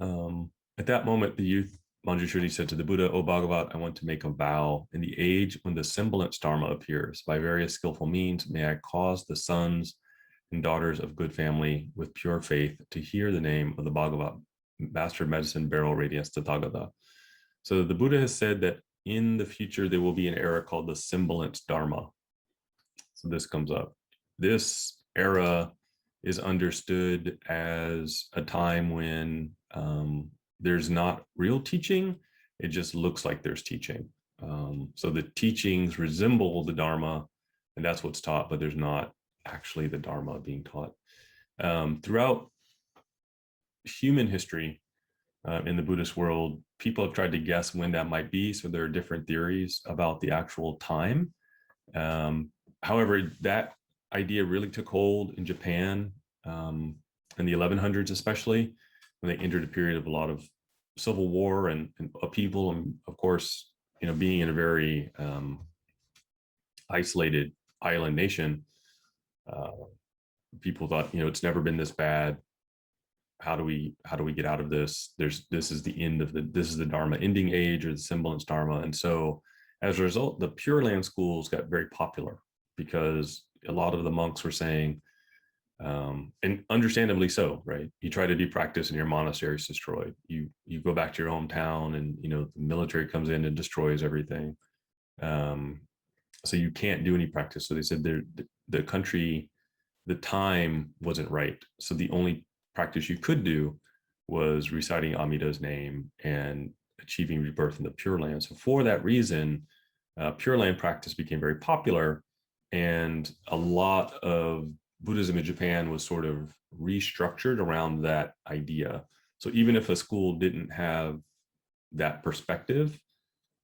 At that moment, the youth Manjushri said to the Buddha, "O Bhagavat, I want to make a vow. In the age when the semblance dharma appears, by various skillful means, may I cause the sons and daughters of good family with pure faith to hear the name of the Bhagavat, master medicine, beryl radiance, Tathagata." So the Buddha has said that in the future, there will be an era called the semblance dharma. So this comes up. This era is understood as a time when there's not real teaching. It just looks like there's teaching. So the teachings resemble the Dharma, and that's what's taught, but there's not actually the Dharma being taught. Throughout human history, in the Buddhist world. People have tried to guess when that might be. So there are different theories about the actual time. However, that idea really took hold in Japan in the 1100s, especially when they entered a period of a lot of civil war and upheaval. And of course, being in a very isolated island nation, uh, people thought, it's never been this bad. How do we get out of this? This is the end of this is the dharma ending age, or the semblance dharma. And so as a result, the Pure Land schools got very popular because a lot of the monks were saying, and understandably so, right? You try to do practice and your monastery is destroyed. You go back to your hometown, and the military comes in and destroys everything. So you can't do any practice. So they said the country, the time wasn't right. So the only practice you could do was reciting Amida's name and achieving rebirth in the Pure Land. So for that reason, Pure Land practice became very popular, and a lot of Buddhism in Japan was sort of restructured around that idea. So even if a school didn't have that perspective,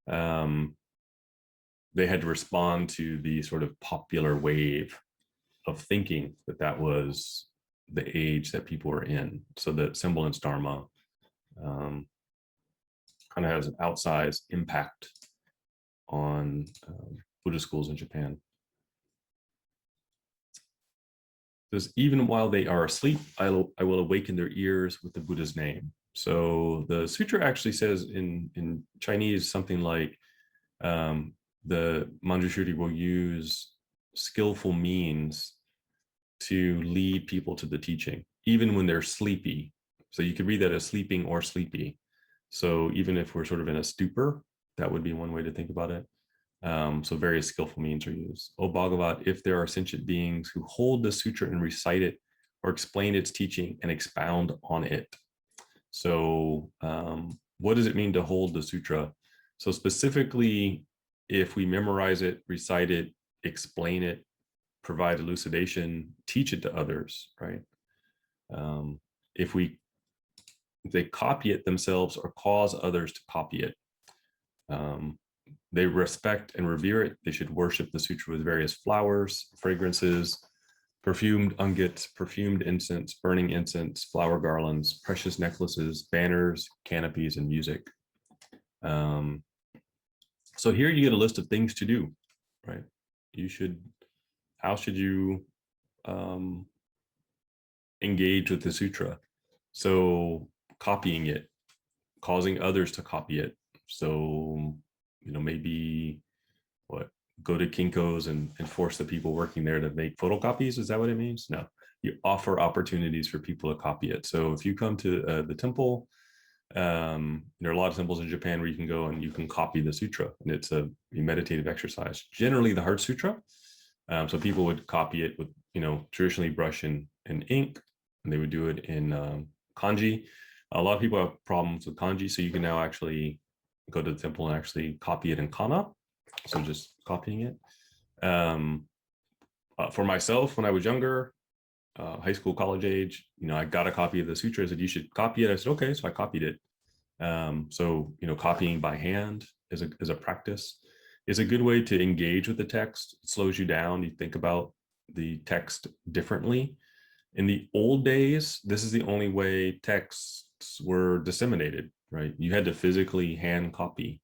they had to respond to the sort of popular wave of thinking that was the age that people were in. So that semblance dharma kind of has an outsized impact on Buddhist schools in Japan. Says, even while they are asleep, I will awaken their ears with the Buddha's name. So the sutra actually says in Chinese something like, the Manjushri will use skillful means to lead people to the teaching, even when they're sleepy. So you could read that as sleeping or sleepy. So even if we're sort of in a stupor, that would be one way to think about it. So various skillful means are used. O Bhagavat, if there are sentient beings who hold the sutra and recite it or explain its teaching and expound on it. So what does it mean to hold the sutra? So specifically, if we memorize it, recite it, explain it, provide elucidation, teach it to others, right? If they copy it themselves or cause others to copy it, they respect and revere it. They should worship the sutra with various flowers, fragrances, perfumed unguents, perfumed incense, burning incense, flower garlands, precious necklaces, banners, canopies, and music. So here you get a list of things to do, right? How should you engage with the sutra? So copying it, causing others to copy it. So, maybe go to Kinko's and force the people working there to make photocopies. Is that what it means? No, you offer opportunities for people to copy it. So if you come to the temple, there are a lot of temples in Japan where you can go and you can copy the sutra, and it's a meditative exercise, generally the Heart Sutra. So people would copy it with, traditionally brush and ink, and they would do it in kanji. A lot of people have problems with kanji, so you can now actually go to the temple and actually copy it in kana. So just copying it. For myself, when I was younger, high school, college age, I got a copy of the sutra. I said, you should copy it. I said, okay. So I copied it. So, copying by hand is a practice. Is a good way to engage with the text. It slows you down. You think about the text differently. In the old days, this is the only way texts were disseminated, right? You had to physically hand copy.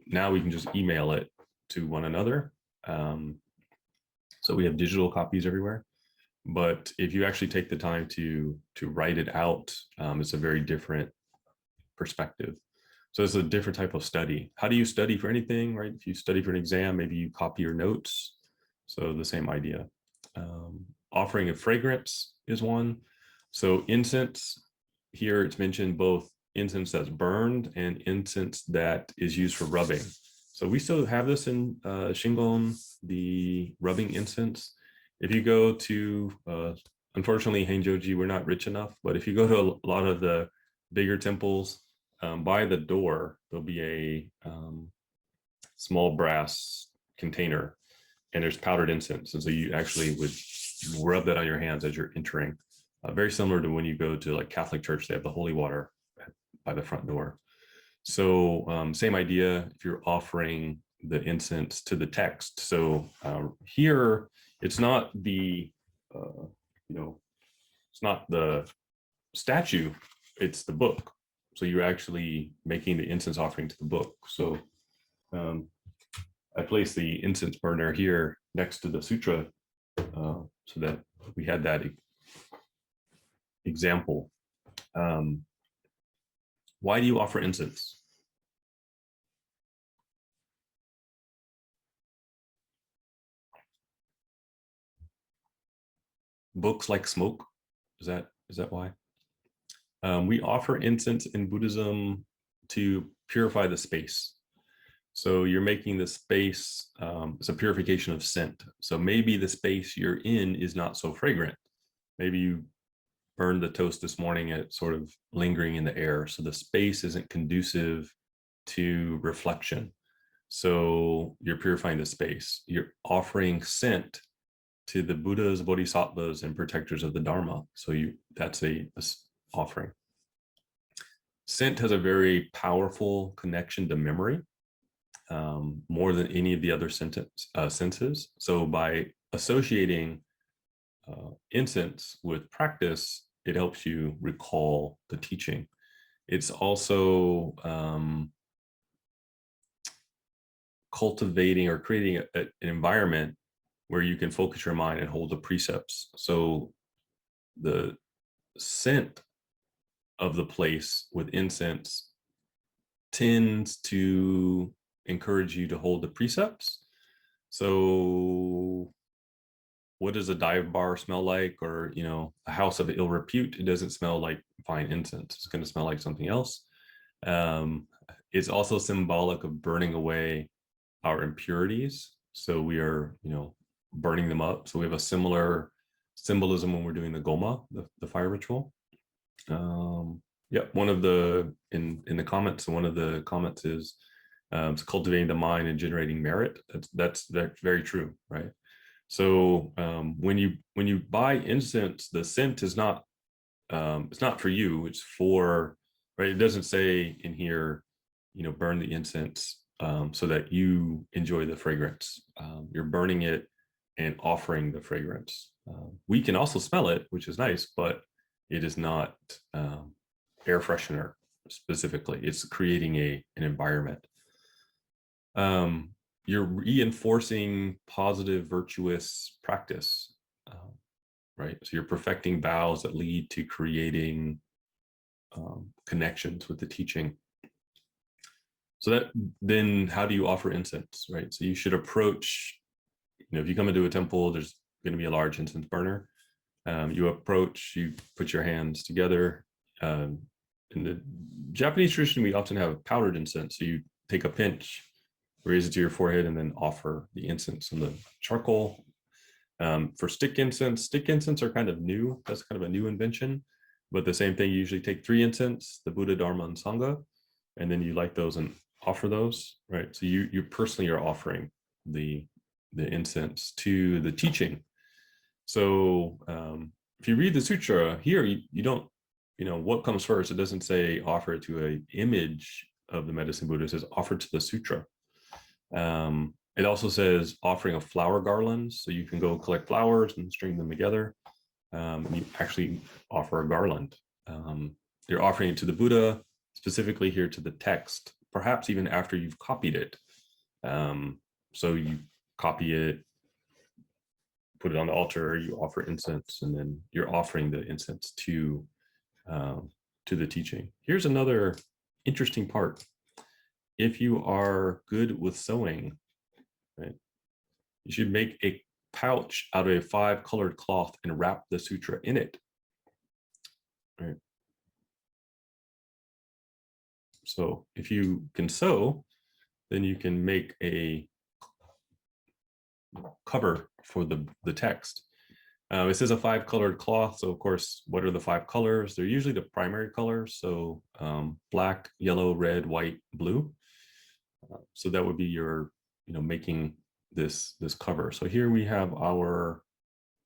Now we can just email it to one another. So we have digital copies everywhere. But if you actually take the time to write it out, it's a very different perspective. So it's a different type of study. How do you study for anything, right? If you study for an exam, maybe you copy your notes. So the same idea. Offering of fragrance is one. So incense, here it's mentioned both incense that's burned and incense that is used for rubbing. So we still have this in Shingon, the rubbing incense. If you go to, unfortunately, Heinjoji, we're not rich enough, but if you go to a lot of the bigger temples, by the door, there'll be a small brass container, and there's powdered incense. And so you actually would rub that on your hands as you're entering. Very similar to when you go to like Catholic church, they have the holy water by the front door. So same idea if you're offering the incense to the text. So here it's not the it's not the statue, it's the book. So you're actually making the incense offering to the book. So I placed the incense burner here next to the sutra so that we had that example. Why do you offer incense? Books like smoke. Is that why? We offer incense in Buddhism to purify the space. So you're making the space, it's a purification of scent. So maybe the space you're in is not so fragrant. Maybe you burned the toast this morning and it's sort of lingering in the air. So the space isn't conducive to reflection. So you're purifying the space. You're offering scent to the Buddhas, Bodhisattvas, and protectors of the Dharma. So that's a offering. Scent has a very powerful connection to memory, more than any of the other senses. So by associating incense with practice, it helps you recall the teaching. It's also cultivating or creating an environment where you can focus your mind and hold the precepts. So the scent of the place with incense tends to encourage you to hold the precepts. So what does a dive bar smell like? Or, a house of ill repute? It doesn't smell like fine incense. It's going to smell like something else. It's also symbolic of burning away our impurities. So we are, burning them up. So we have a similar symbolism when we're doing the goma, the fire ritual. One of the in the comments, one of the comments is it's cultivating the mind and generating merit. That's very true, right? So when you buy incense, the scent is not it's not for you. It's for, right. It doesn't say in here, burn the incense so that you enjoy the fragrance. You're burning it and offering the fragrance. We can also smell it, which is nice, but it is not air freshener specifically. It's creating an environment. You're reinforcing positive, virtuous practice, right? So you're perfecting vows that lead to creating connections with the teaching. So then how do you offer incense, right? So you should approach, if you come into a temple, there's going to be a large incense burner. You put your hands together. In the Japanese tradition, we often have powdered incense. So you take a pinch, raise it to your forehead, and then offer the incense on the charcoal. For stick incense are kind of new. That's kind of a new invention. But the same thing, you usually take 3 incense, the Buddha, Dharma, and Sangha, and then you light those and offer those, right? So you personally are offering the incense to the teaching. So if you read the sutra here, you don't, what comes first? It doesn't say offer it to an image of the medicine Buddha. It says offer to the sutra. It also says offering of flower garlands. So you can go collect flowers and string them together. You actually offer a garland. You're offering it to the Buddha, specifically here to the text, perhaps even after you've copied it. So you copy it, put it on the altar, you offer incense, and then you're offering the incense to the teaching. Here's another interesting part. If you are good with sewing, right, you should make a pouch out of a 5-colored cloth and wrap the sutra in it. Right. So if you can sew, then you can make a cover for the text. This is a 5-colored cloth. So of course, what are the 5 colors? They're usually the primary colors. So black, yellow, red, white, blue. So that would be your, making this cover. So here we have our,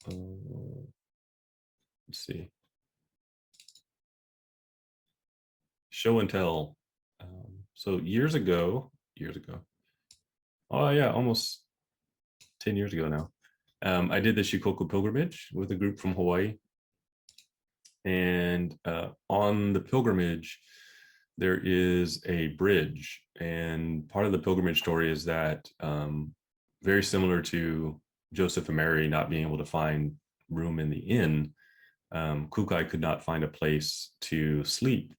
let's see, show and tell. So years ago, oh yeah, almost 10 years ago now, I did the Shikoku pilgrimage with a group from Hawaii. And on the pilgrimage, there is a bridge. And part of the pilgrimage story is that very similar to Joseph and Mary not being able to find room in the inn, Kukai could not find a place to sleep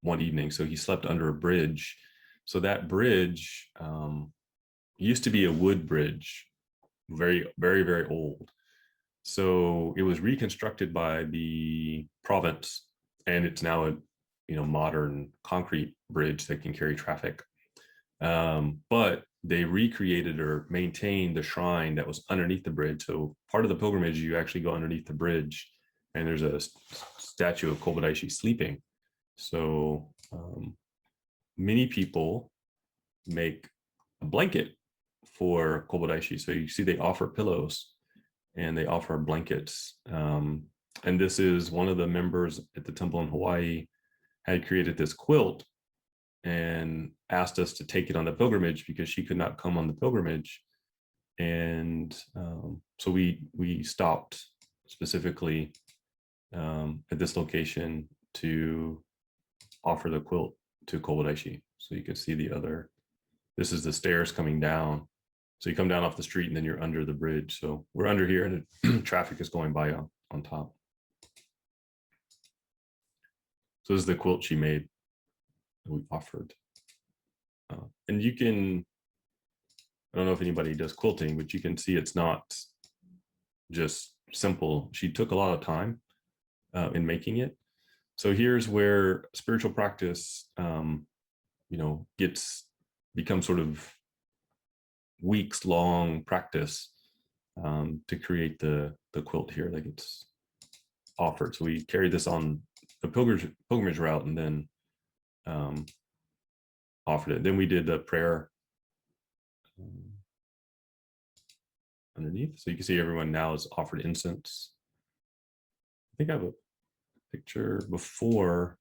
one evening. So he slept under a bridge. So that bridge used to be a wood bridge, very, very, very old. So it was reconstructed by the province, and it's now a modern concrete bridge that can carry traffic. But they recreated or maintained the shrine that was underneath the bridge. So part of the pilgrimage, you actually go underneath the bridge, and there's a statue of Kobodaishi sleeping. So many people make a blanket for Kobodaishi. So you see they offer pillows and they offer blankets. And this is one of the members at the temple in Hawaii had created this quilt and asked us to take it on the pilgrimage because she could not come on the pilgrimage. And so we stopped specifically at this location to offer the quilt to Kobodaishi. So you can see this is the stairs coming down. So you come down off the street and then you're under the bridge. So we're under here and traffic is going by on top. So this is the quilt she made that we offered. And you can, I don't know if anybody does quilting, but you can see it's not just simple. She took a lot of time in making it. So here's where spiritual practice, becomes sort of weeks long practice to create the quilt here that gets offered. So we carried this on a pilgrimage route and then offered it. Then we did the prayer underneath. So you can see everyone now is offered incense. I think I have a picture before.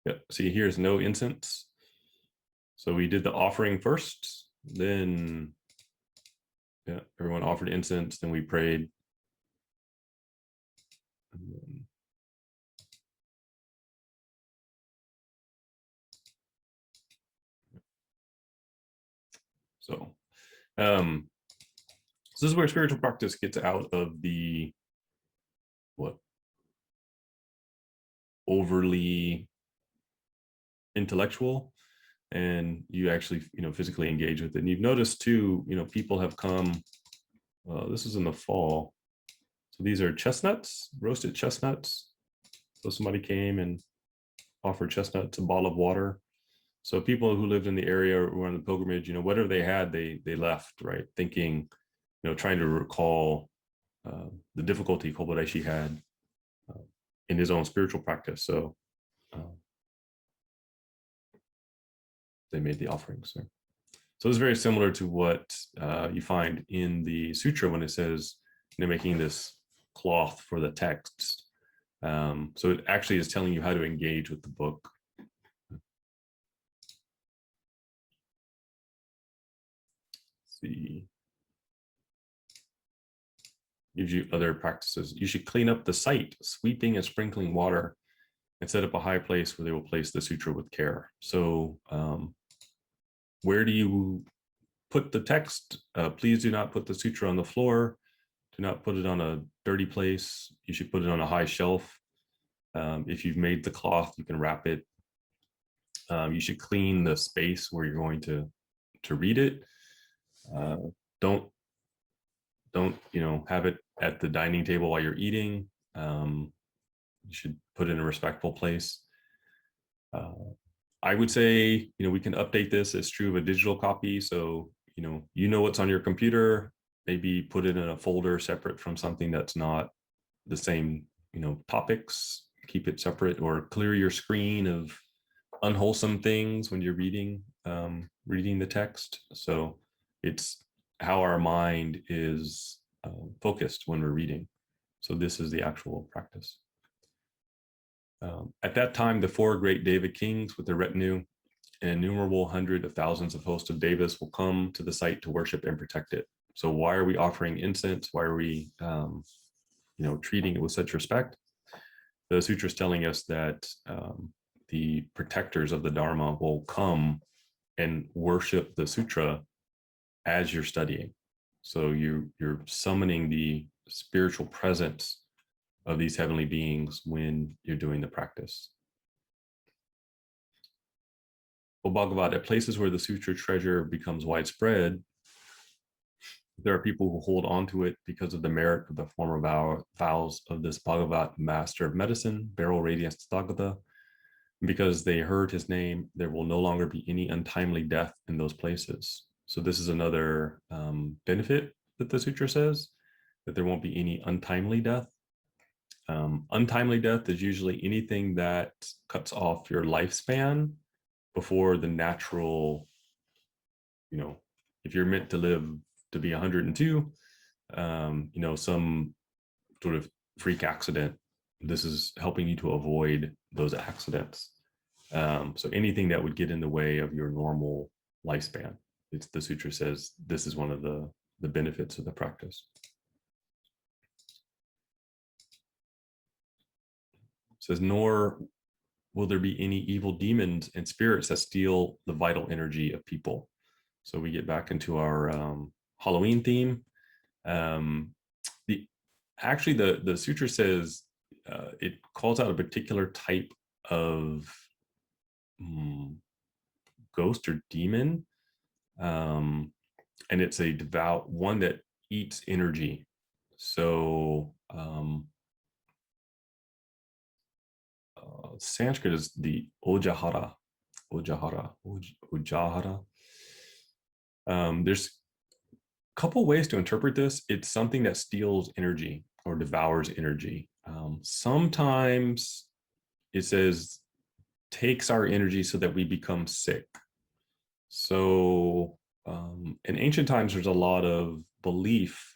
Yeah, see here's no incense. So we did the offering first, then everyone offered incense, then we prayed. So this is where spiritual practice gets out of the overly intellectual, and you actually physically engage with it. And you've noticed too, people have come. This is in the fall, so these are chestnuts, roasted chestnuts. So somebody came and offered chestnuts, a bottle of water. So people who lived in the area or were on the pilgrimage, whatever they had, they left, right? Thinking, trying to recall the difficulty Kobodaishi had in his own spiritual practice. So they made the offerings. So it's very similar to what you find in the sutra when it says, making this cloth for the texts. So it actually is telling you how to engage with the book. Let's see. Gives you other practices. You should clean up the site, sweeping and sprinkling water, and set up a high place where they will place the sutra with care. So where do you put the text? Please do not put the sutra on the floor. Do not put it on a dirty place. You should put it on a high shelf. If you've made the cloth, you can wrap it. You should clean the space where you're going to read it. Don't have it at the dining table while you're eating. You should put it in a respectful place. I would say, we can update this as true of a digital copy. So, what's on your computer, maybe put it in a folder separate from something that's not the same, topics, keep it separate, or clear your screen of unwholesome things when you're reading the text. So it's how our mind is focused when we're reading. So this is the actual practice. At that time, the 4 great Deva kings with their retinue, an innumerable hundred of thousands of hosts of Devas will come to the site to worship and protect it. So why are we offering incense? Why are we, treating it with such respect? The sutra is telling us that the protectors of the Dharma will come and worship the sutra as you're studying. So you're summoning the spiritual presence of these heavenly beings when you're doing the practice. Well, Bhagavad, at places where the sutra treasure becomes widespread, there are people who hold on to it because of the merit of the former vows of this Bhagavat master of medicine, Beryl Radiance Tathagata. Because they heard his name, there will no longer be any untimely death in those places. So this is another benefit that the sutra says, that there won't be any untimely death. Untimely death is usually anything that cuts off your lifespan before the natural, if you're meant to live to be 102, some sort of freak accident, this is helping you to avoid those accidents. So anything that would get in the way of your normal lifespan, the sutra says this is one of the benefits of the practice. It says, nor will there be any evil demons and spirits that steal the vital energy of people. So we get back into our Halloween theme. The sutra says it calls out a particular type of ghost or demon, and it's a devout one that eats energy. So Sanskrit is the ojahara. There's a couple ways to interpret this. It's something that steals energy or devours energy. Sometimes it says takes our energy so that we become sick. So in ancient times, there's a lot of belief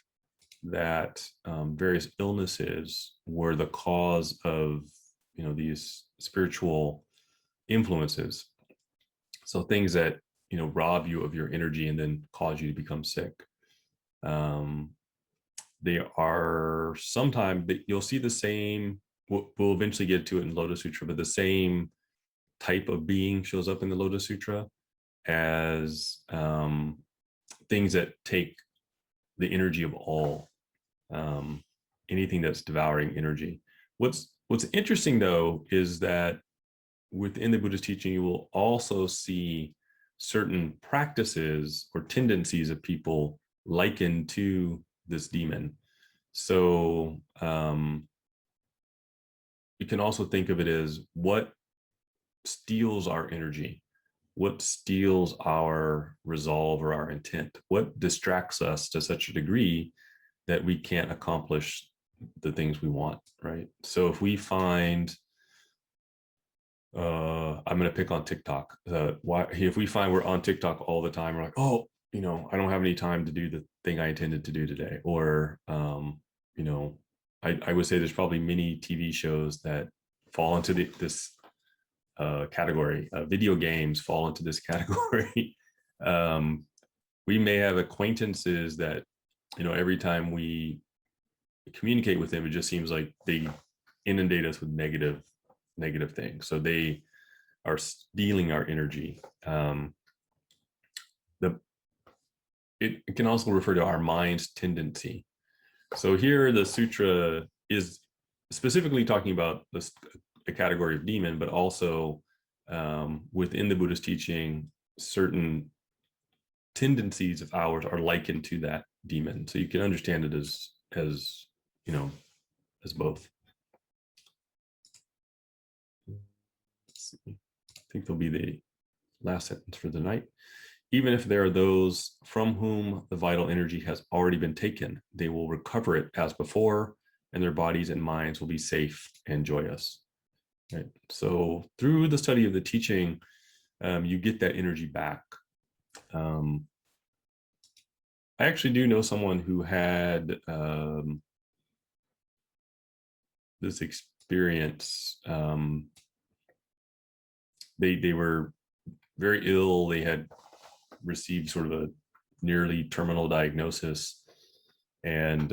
that various illnesses were the cause of these spiritual influences. So things that rob you of your energy and then cause you to become sick. They are sometimes you'll see the same. We'll eventually get to it in Lotus Sutra, but the same type of being shows up in the Lotus Sutra as things that take the energy of all, anything that's devouring energy. What's interesting though is that within the Buddhist teaching, you will also see certain practices or tendencies of people likened to this demon. So you can also think of it as what steals our energy, what steals our resolve or our intent, what distracts us to such a degree that we can't accomplish the things we want, right? So if we find, I'm going to pick on TikTok. If we find we're on TikTok all the time, we're like, oh, I don't have any time to do the thing I intended to do today. Or, I would say there's probably many TV shows that fall into this category. Video games fall into this category. We may have acquaintances that, every time we communicate with them, it just seems like they inundate us with negative things. So they are stealing our energy. It can also refer to our mind's tendency. So here the sutra is specifically talking about a category of demon, but also within the Buddhist teaching, certain tendencies of ours are likened to that demon. So you can understand it as both. Let's see. I think there'll be the last sentence for the night. Even if there are those from whom the vital energy has already been taken, they will recover it as before, and their bodies and minds will be safe and joyous. Right? So through the study of the teaching, you get that energy back. I actually do know someone who had this experience. They were very ill. They had received sort of a nearly terminal diagnosis, and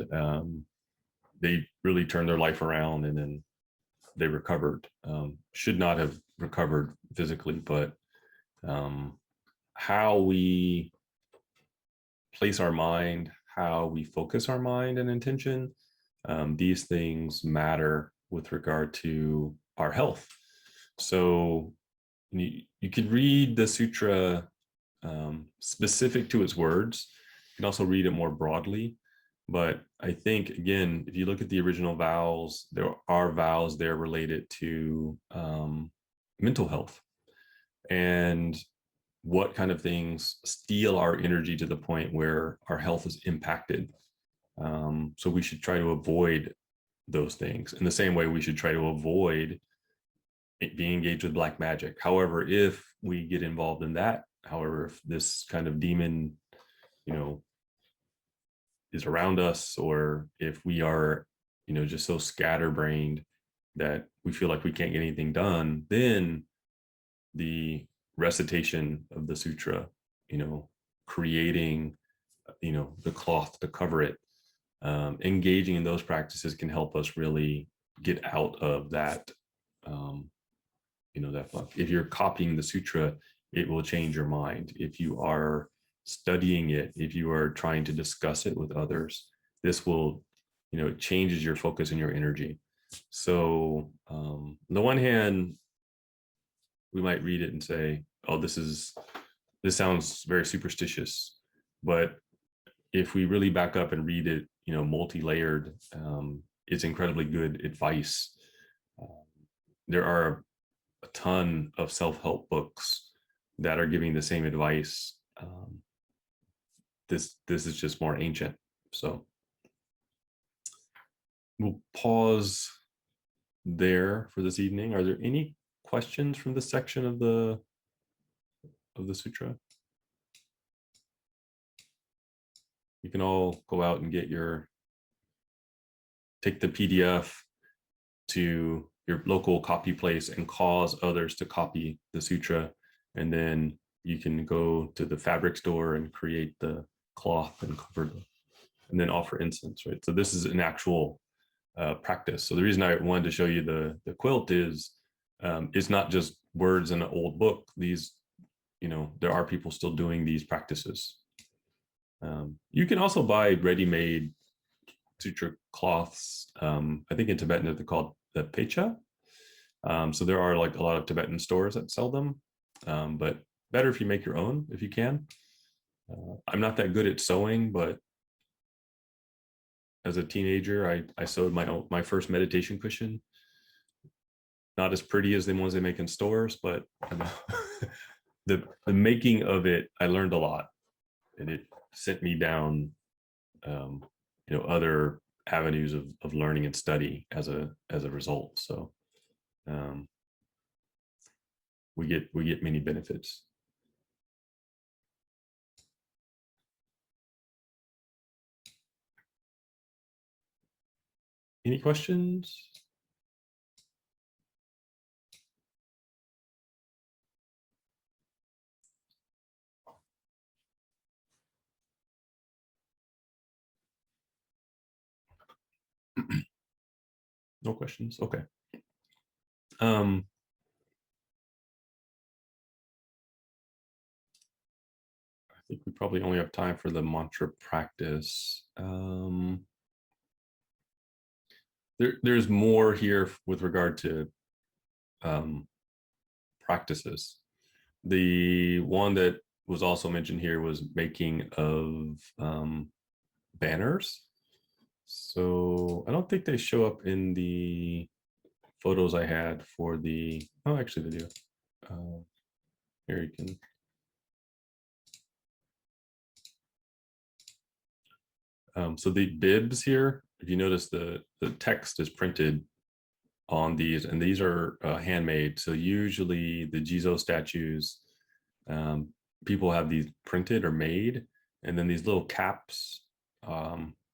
they really turned their life around, and then they recovered. Should not have recovered physically, but how we place our mind, how we focus our mind and intention, these things matter with regard to our health. So you could read the sutra specific to its words. You can also read it more broadly. But I think, again, if you look at the original vows, there are vows there related to mental health and what kind of things steal our energy to the point where our health is impacted. So we should try to avoid those things. In the same way, we should try to avoid being engaged with black magic. However, if we get involved in that, however, if this kind of demon, is around us, or if we are, just so scatterbrained that we feel like we can't get anything done, then the recitation of the sutra, creating, the cloth to cover it, engaging in those practices can help us really get out of that, that funk. If you're copying the sutra, it will change your mind. If you are studying it, if you are trying to discuss it with others, this will, it changes your focus and your energy. So on the one hand, we might read it and say, oh, this sounds very superstitious. But if we really back up and read it, multi-layered, it's incredibly good advice. There are a ton of self-help books that are giving the same advice. This is just more ancient. So we'll pause there for this evening. Are there any questions from this section of the sutra? You can all go out and take the PDF to your local copy place and cause others to copy the sutra. And then you can go to the fabric store and create the cloth and cover them, and then offer incense, right? So this is an actual practice. So the reason I wanted to show you the quilt is it's not just words in an old book. These, there are people still doing these practices. You can also buy ready-made sutra cloths. I think in Tibetan they're called the pecha. So there are like a lot of Tibetan stores that sell them, but better if you make your own if you can. I'm not that good at sewing, but as a teenager, I sewed my first meditation cushion. Not as pretty as the ones they make in stores, but the making of it, I learned a lot, and it sent me down, other avenues of learning and study as a result. So we get many benefits. Any questions? No questions. Okay. I think we probably only have time for the mantra practice. There's more here with regard to practices. The one that was also mentioned here was making of banners. So I don't think they show up in the photos I had for the, oh, actually they do. Here you can. So the bibs here, if you notice the text is printed on these, and these are handmade. So usually the Jizo statues, people have these printed or made, and then these little caps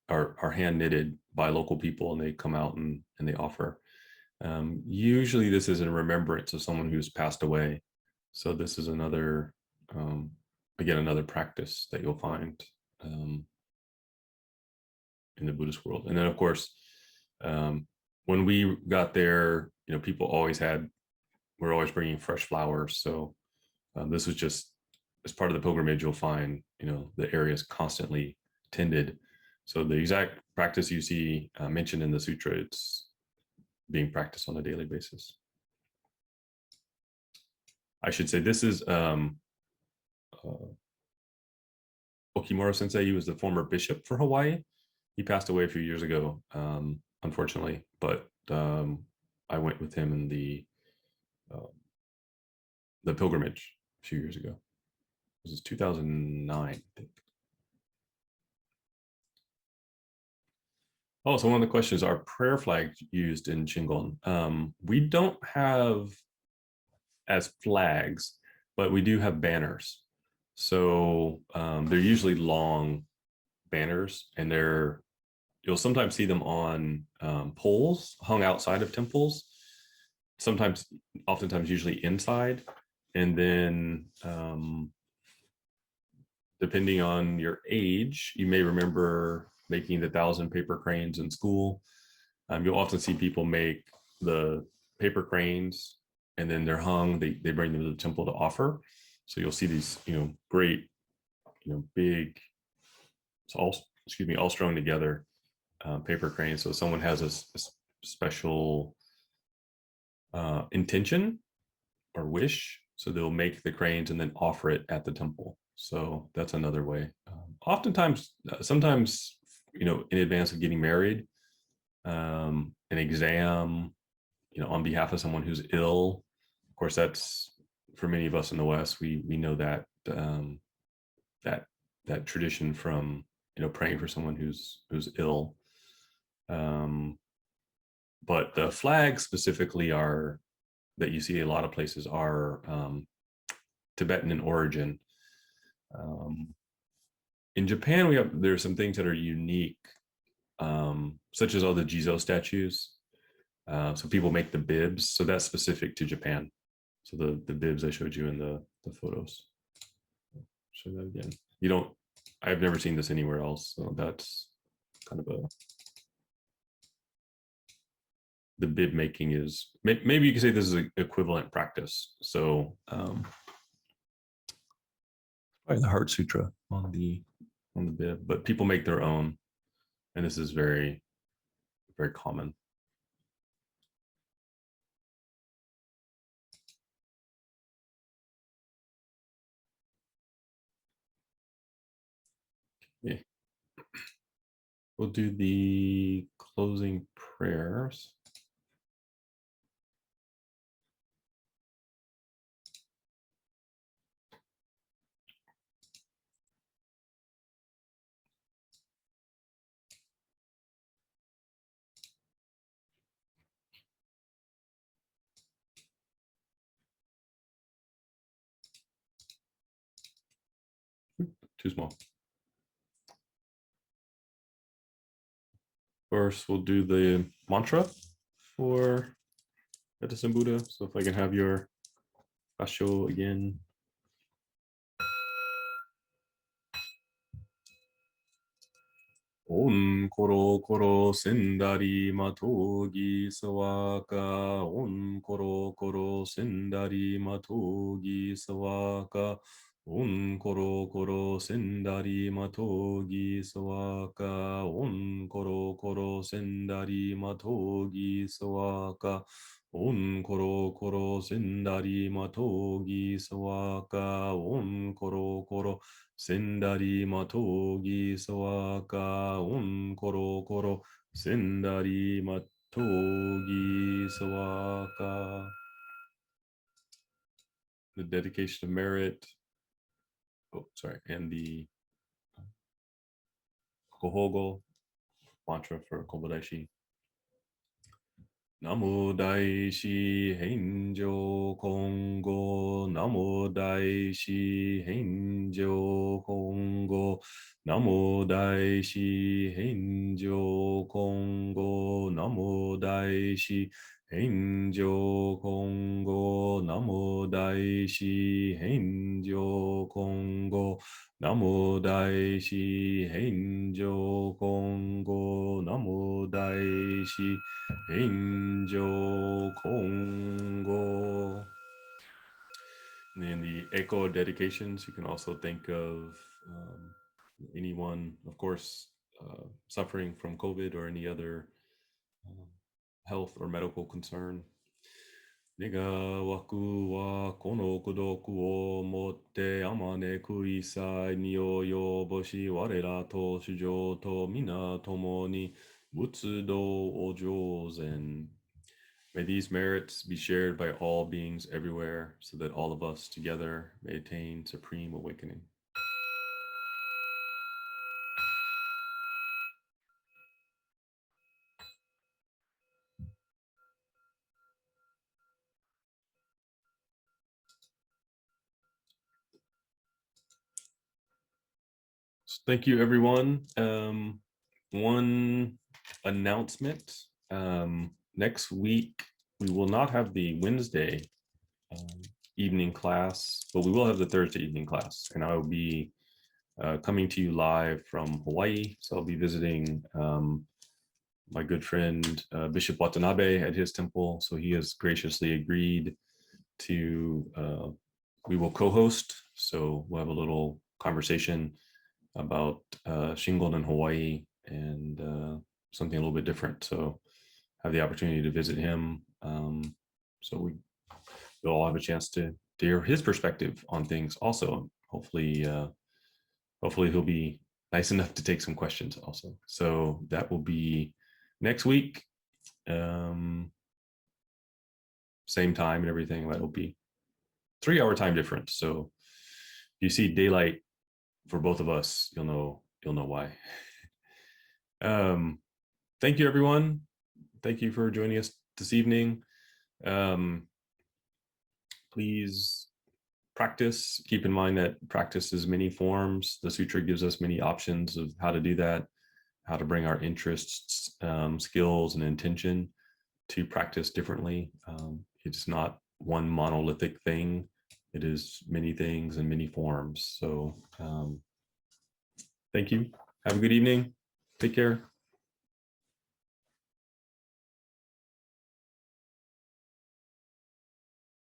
are hand knitted by local people, and they come out and they offer. Usually this is in remembrance of someone who's passed away. So this is another, again, another practice that you'll find in the Buddhist world. And then, of course, when we got there, people always we're always bringing fresh flowers. So this was just as part of the pilgrimage, you'll find, the area is constantly tended. So the exact practice you see mentioned in the sutra, it's being practiced on a daily basis. I should say this is Okimura Sensei. He was the former bishop for Hawaii. He passed away a few years ago, unfortunately, but I went with him in the pilgrimage a few years ago. This is 2009, I think. Oh, so one of the questions, are prayer flags used in Shingon? We don't have as flags, but we do have banners. So they're usually long banners, and you'll sometimes see them on poles hung outside of temples. Sometimes, oftentimes, usually inside. And then depending on your age, you may remember making the 1,000 paper cranes in school. You'll often see people make the paper cranes, and then they're hung. They bring them to the temple to offer. So you'll see these, great, big, all strung together paper cranes. So someone has a special intention or wish, so they'll make the cranes and then offer it at the temple. So that's another way. Oftentimes, sometimes, in advance of getting married, an exam, on behalf of someone who's ill. Of course, that's for many of us in the West. We know that that tradition from praying for someone who's ill. But the flags specifically that you see a lot of places are Tibetan in origin. In Japan, there's some things that are unique, such as all the Jizo statues. So people make the bibs. So that's specific to Japan. So the bibs I showed you in the photos. Show that again. I've never seen this anywhere else. So that's kind of the bib making is, maybe you could say this is an equivalent practice. So probably the Heart Sutra on the bib, but people make their own, and this is very, very common. Okay. We'll do the closing prayers. Too small. First, we'll do the mantra for Edison Buddha. So if I can have your basho again. On koro koro sendari matogi sawaka. On koro koro sendari matogi sawaka. On koro koro sendari matogi sawaka. On koro koro sendari matogi sawaka. On koro koro sendari matogi sawaka. On koro koro sendari matogi sawaka. On koro koro sendari matogi sawaka. The dedication of merit. Oh, sorry, and the Kohogo mantra for Kobodashi. Namo Daishi Henjo Kongo. Namo Daishi Henjo Kongo. Namo Daishi Henjo Kongo. Namo Daishi Henjo Kongo Namo Daishi Henjo Kongo Namo Daishi Henjo Kongo Namo Daishi Henjo Kongo. And in the echo dedications, you can also think of anyone, of course, suffering from COVID or any other health or medical concern. Nega waku wa kono kudoku o motte amane kuisai nio yoboshi warera to shujo to mina tomo ni butsudo ojo zen. May these merits be shared by all beings everywhere, so that all of us together may attain supreme awakening. So thank you, everyone. One announcement. Next week, we will not have the Wednesday evening class, but we will have the Thursday evening class. And I will be coming to you live from Hawaii. So I'll be visiting my good friend Bishop Watanabe at his temple. So he has graciously agreed to, we will co-host. So we'll have a little conversation about Shingon in Hawaii and something a little bit different. So have the opportunity to visit him. So we'll all have a chance to hear his perspective on things also. Hopefully he'll be nice enough to take some questions also. So that will be next week. Same time and everything. That'll be 3-hour time difference. So if you see daylight for both of us, you'll know why. Thank you, everyone. Thank you for joining us this evening. Please practice. Keep in mind that practice is many forms. The sutra gives us many options of how to do that, how to bring our interests, skills, and intention to practice differently. It's not one monolithic thing. It is many things and many forms. So thank you. Have a good evening. Take care.